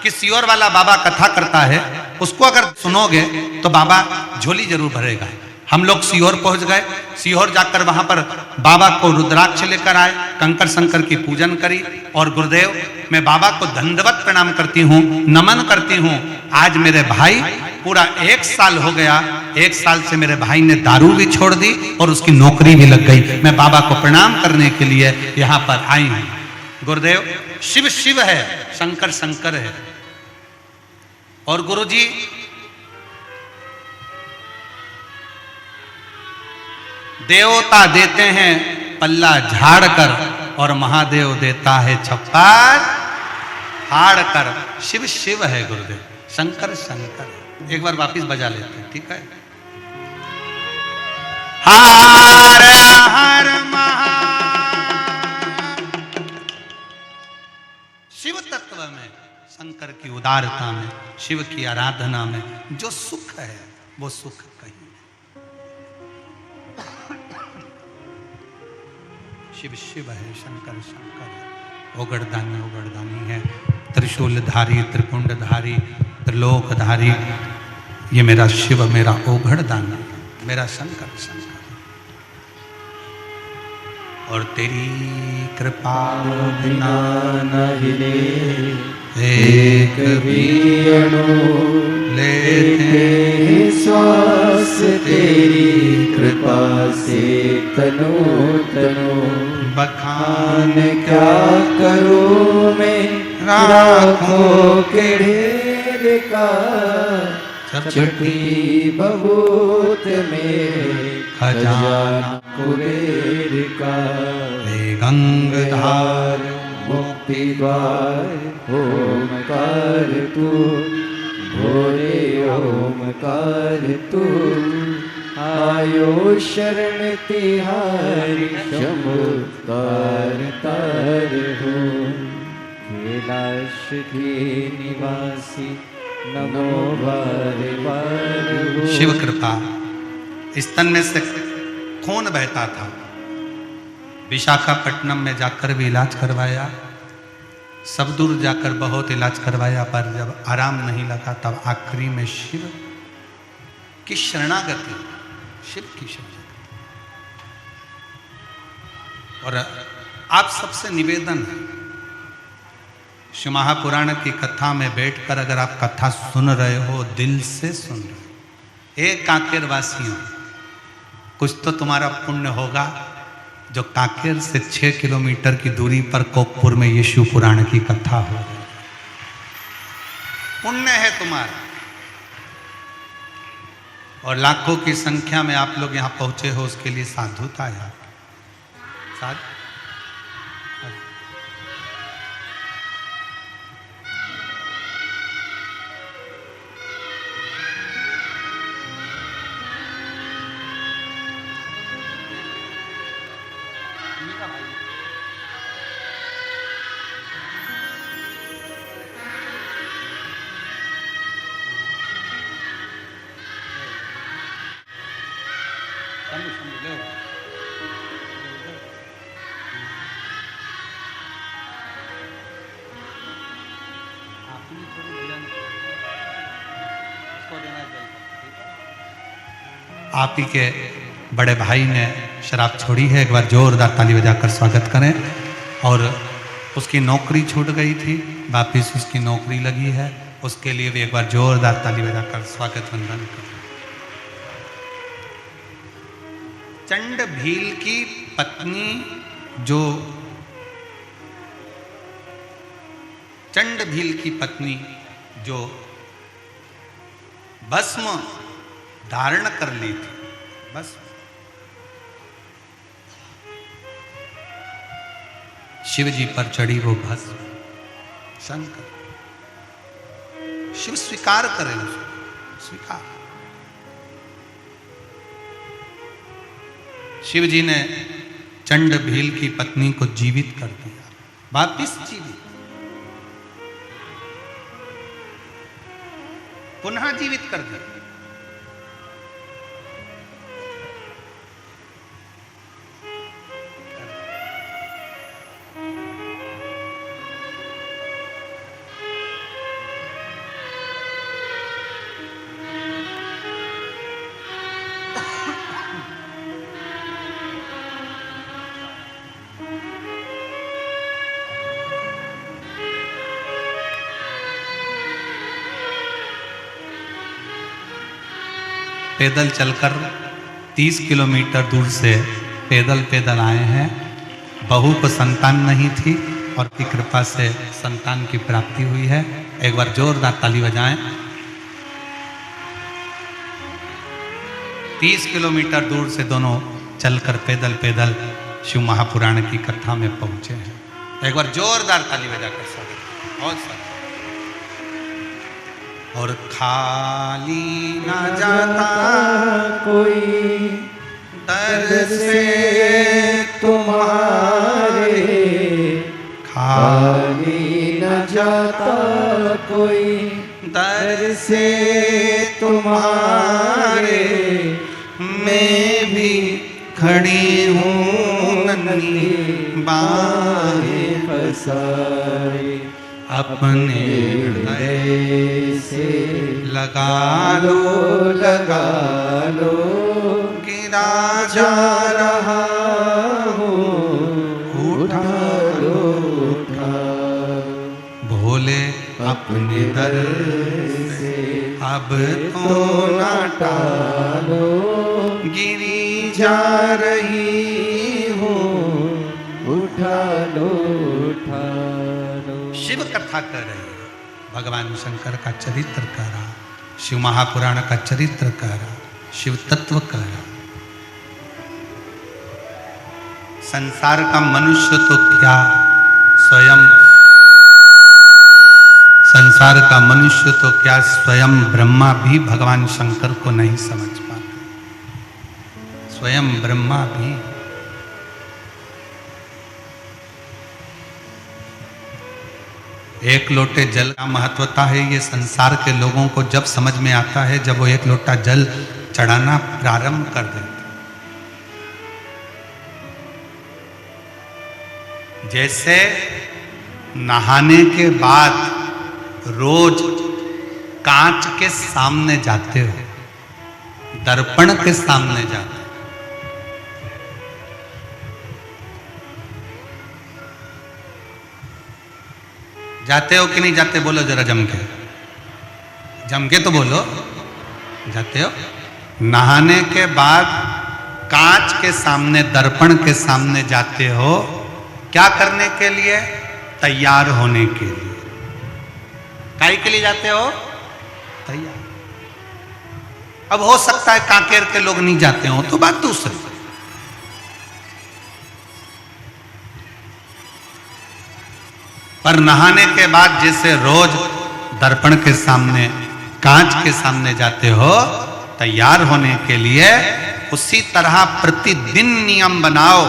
कि सीहोर वाला बाबा कथा करता है, उसको अगर सुनोगे तो बाबा झोली जरूर भरेगा। हम लोग सीहोर पहुंच गए। सीहोर जाकर वहां पर बाबा को रुद्राक्ष लेकर आए, कंकर शंकर की पूजन करी और गुरुदेव मैं बाबा को दंडवत प्रणाम करती हूँ, नमन करती हूँ। आज मेरे भाई पूरा 1 साल हो गया, 1 साल से मेरे भाई ने दारू भी छोड़ दी और उसकी नौकरी भी लग गई। मैं बाबा को प्रणाम करने के लिए यहाँ पर आई हूँ। गुरुदेव शिव शिव है, शंकर शंकर है। और गुरुजी देवता देते हैं पल्ला झाड़ कर और महादेव देता है छप्पर फाड़ कर। शिव शिव है गुरुदेव, शंकर शंकर। एक बार वापिस बजा लेते हैं, ठीक है। हर हर महा। शिव तत्व में, शंकर की उदारता में, शिव की आराधना में जो सुख है वो सुख कहीं। शिव शिव है, शंकर शंकर है। ओगड़दानी ओगड़दानी है, त्रिशूलधारी त्रिपुंडधारी त्रिलोकधारी। ये मेरा शिव, मेरा ओगड़दानी, मेरा शंकर शंकर। और तेरी कृपा बिना नहीं एक भी अणु लेते हैं श्वास तेरी कृपा से तनु तनु। बखान क्या करूं मैं राखों के ढेर का, छठी बहुत मेरे खजाना कुबेर का। हे गंगाधार मुक्ति द्वार ओमकार तू, भोरे ओमकार तू। आयो शरण तिहारी शंभु तार तार हो। कैलाश के निवासी नमो बार बार हो। शिव कृपा। स्तन में से खून बहता था, विशाखापट्टनम में जाकर भी इलाज करवाया, सब दूर जाकर बहुत इलाज करवाया, पर जब आराम नहीं लगा तब आखिरी में शिव की शरणागति, शिव की शरणागति। और आप सबसे निवेदन है, शिव महापुराण की कथा में बैठकर अगर आप कथा सुन रहे हो, दिल से सुन रहे हो, एक कांकेर वासियों, कुछ तो तुम्हारा पुण्य होगा जो कांकेर से 6 किलोमीटर की दूरी पर कोकपुर में ये शिव पुराण की कथा हो रही है। पुण्य है तुम्हारा। और लाखों की संख्या में आप लोग यहां पहुंचे हो, उसके लिए साधुता है। साधु आप ही के बड़े भाई ने शराब छोड़ी है, एक बार जोरदार ताली बजाकर स्वागत करें। और उसकी नौकरी छूट गई थी, वापिस उसकी नौकरी लगी है, उसके लिए भी एक बार जोरदार ताली बजाकर स्वागत वंदन करें। चंड भील की पत्नी जो चंड भील की पत्नी जो भस्म धारण कर ली थी, बस शिव जी पर चढ़ी वो भस्म, शंकर शिव स्वीकार करें उसको, स्वीकार। शिव जी ने चंड भील की पत्नी को जीवित कर दिया, वापिस जीवित, पुनः जीवित कर दिया। पैदल चलकर 30 किलोमीटर दूर से पैदल आए हैं। बहू को संतान नहीं थी और की कृपा से संतान की प्राप्ति हुई है। एक बार जोरदार ताली बजाएं। 30 किलोमीटर दूर से दोनों चलकर पैदल शिव महापुराण की कथा में पहुंचे हैं। एक बार जोरदार ताली बजाकर स्वागत, बहुत स्वागत। और खाली न जाता कोई दर से तुम्हारे, खाली न जाता कोई दर से तुम्हारे। मैं भी खड़ी हूँ नन्ही बाहें पसारे, अपने हृदय से लगा लो गिरा जा रहा हूँ पुण्य दर से अब तो ना टालो, गिरी जा रही हो, उठा लो उठा लो। शिव कथा कर रहे हैं, भगवान शंकर का चरित्र कर रहा, शिव महापुराण का चरित्र कर रहा, शिव तत्व कर रहा। संसार का मनुष्य तो क्या, स्वयं संसार का मनुष्य तो क्या, स्वयं ब्रह्मा भी भगवान शंकर को नहीं समझ पाते। स्वयं ब्रह्मा भी। एक लोटे जल का महत्वता है, ये संसार के लोगों को जब समझ में आता है जब वो एक लोटा जल चढ़ाना प्रारंभ कर देते। जैसे नहाने के बाद रोज कांच के सामने जाते हो, दर्पण के सामने जाते हो, जाते हो कि नहीं जाते? बोलो जरा जम के तो बोलो, जाते हो? नहाने के बाद कांच के सामने, दर्पण के सामने जाते हो, क्या करने के लिए? तैयार होने के लिए। काहे के लिए जाते हो? तैयार। अब हो सकता है कांकेर के लोग नहीं जाते हो, तो बात दूसरी। पर नहाने के बाद जैसे रोज दर्पण के सामने, कांच के सामने जाते हो तैयार होने के लिए, उसी तरह प्रतिदिन नियम बनाओ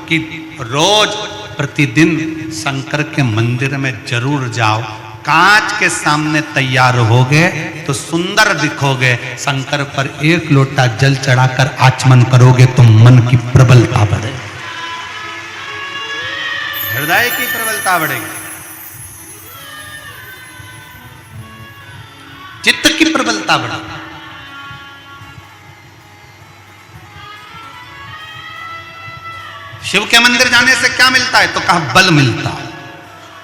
कि रोज प्रतिदिन शंकर के मंदिर में जरूर जाओ। कांच के सामने तैयार होगे तो सुंदर दिखोगे। शंकर पर एक लोटा जल चढ़ाकर आचमन करोगे तो मन की प्रबलता बढ़े, हृदय की प्रबलता बढ़ेगी, चित्त की प्रबलता बढ़ेगी। शिव के मंदिर जाने से क्या मिलता है? तो कहा बल मिलता है।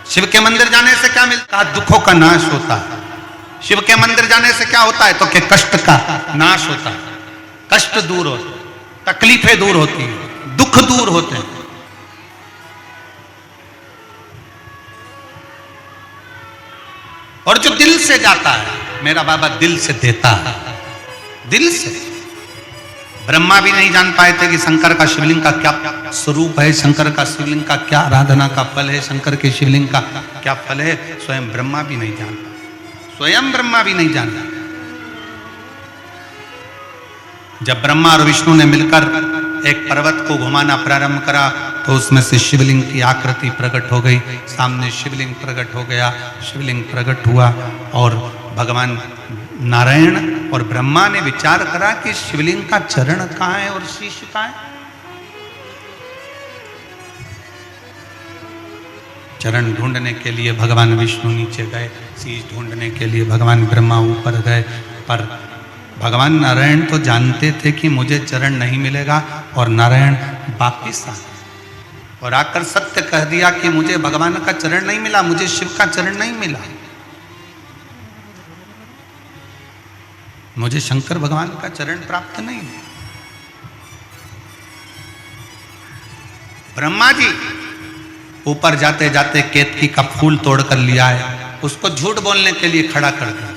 शिव के मंदिर जाने से क्या मिलता है? दुखों का नाश होता है। शिव के मंदिर जाने से क्या होता है? तो कि कष्ट का नाश होता है, कष्ट दूर होते, तकलीफें दूर होती है, दुख दूर होते हैं। और जो दिल से जाता है, मेरा बाबा दिल से देता है, दिल से। ब्रह्मा भी नहीं जान पाए थे कि शंकर का शिवलिंग का क्या स्वरूप है, शंकर का शिवलिंग का क्या आराधना का फल है, शंकर के शिवलिंग का क्या फल है, स्वयं ब्रह्मा भी नहीं जानता, स्वयं ब्रह्मा भी नहीं जानता। जब ब्रह्मा और विष्णु ने मिलकर एक पर्वत को घुमाना प्रारंभ करा तो उसमें से शिवलिंग की आकृति प्रकट हो गई। सामने शिवलिंग प्रकट हो गया, शिवलिंग प्रकट हुआ और भगवान नारायण और ब्रह्मा ने विचार करा कि शिवलिंग का चरण कहाँ है और शीश कहाँ है। चरण ढूंढने के लिए भगवान विष्णु नीचे गए, शीश ढूंढने के लिए भगवान ब्रह्मा ऊपर गए। पर भगवान नारायण तो जानते थे कि मुझे चरण नहीं मिलेगा और नारायण वापिस आ गए और आकर सत्य कह दिया कि मुझे भगवान का चरण नहीं मिला, मुझे शिव का चरण नहीं मिला, मुझे शंकर भगवान का चरण प्राप्त नहीं। ब्रह्मा जी ऊपर जाते जाते केतकी का फूल तोड़कर लिया है, उसको झूठ बोलने के लिए खड़ा कर दिया।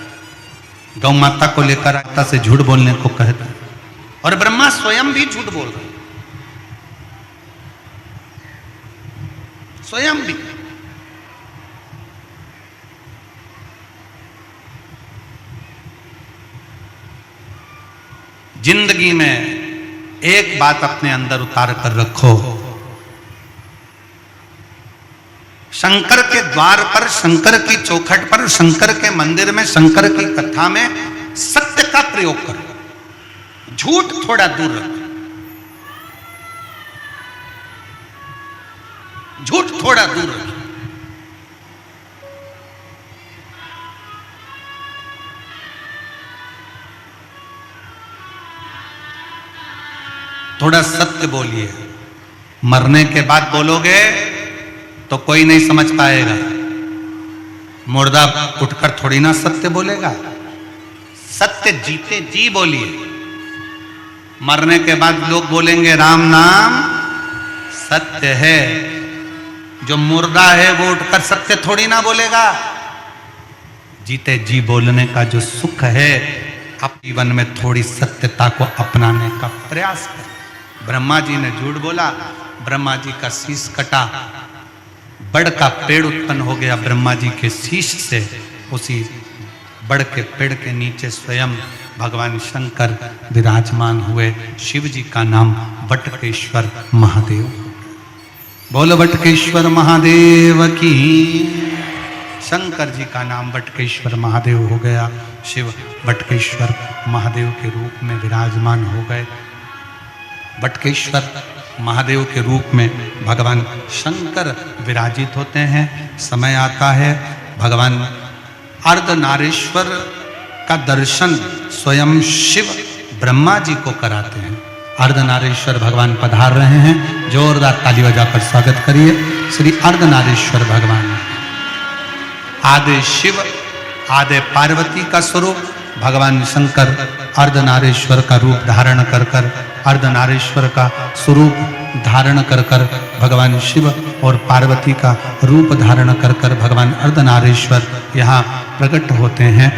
गौ माता को लेकर आता से झूठ बोलने को कहता, और ब्रह्मा स्वयं भी झूठ बोल रहे, स्वयं भी। जिंदगी में एक बात अपने अंदर उतार कर रखो, शंकर के द्वार पर, शंकर की चौखट पर, शंकर के मंदिर में, शंकर की कथा में सत्य का प्रयोग करो, झूठ थोड़ा दूर रखो, झूठ थोड़ा दूर रखो। थोड़ा सत्य बोलिए, मरने के बाद बोलोगे तो कोई नहीं समझ पाएगा, मुर्दा उठकर थोड़ी ना सत्य बोलेगा। सत्य जीते जी बोलिए। मरने के बाद लोग बोलेंगे राम नाम सत्य है। जो मुर्दा है वो उठकर सत्य थोड़ी ना बोलेगा। जीते जी बोलने का जो सुख है, आप जीवन में थोड़ी सत्यता को अपनाने का प्रयास करें। ब्रह्मा जी ने झूठ बोला, ब्रह्मा जी का शीश कटा, बड़ का पेड़ उत्पन्न हो गया ब्रह्मा जी के शीश से। उसी बड़ के पेड़ के नीचे स्वयं भगवान शंकर विराजमान हुए। शिव जी का नाम बटकेश्वर महादेव। बोलो बटकेश्वर महादेव की। शंकर जी का नाम बटकेश्वर महादेव हो गया। शिव बटकेश्वर महादेव के रूप में विराजमान हो गए। बटकेश्वर महादेव के रूप में भगवान शंकर विराजित होते हैं। समय आता है भगवान अर्धनारीश्वर का दर्शन स्वयं शिव ब्रह्मा जी को कराते हैं। अर्धनारीश्वर भगवान पधार रहे हैं। जोरदार ताली बजाकर स्वागत करिए श्री अर्धनारीश्वर भगवान। आदि शिव आदि पार्वती का स्वरूप भगवान शंकर अर्धनारीश्वर का रूप धारण कर कर, अर्धनारीश्वर का स्वरूप धारण कर कर भगवान शिव और पार्वती का रूप धारण कर कर भगवान अर्धनारीश्वर यहाँ प्रकट होते हैं।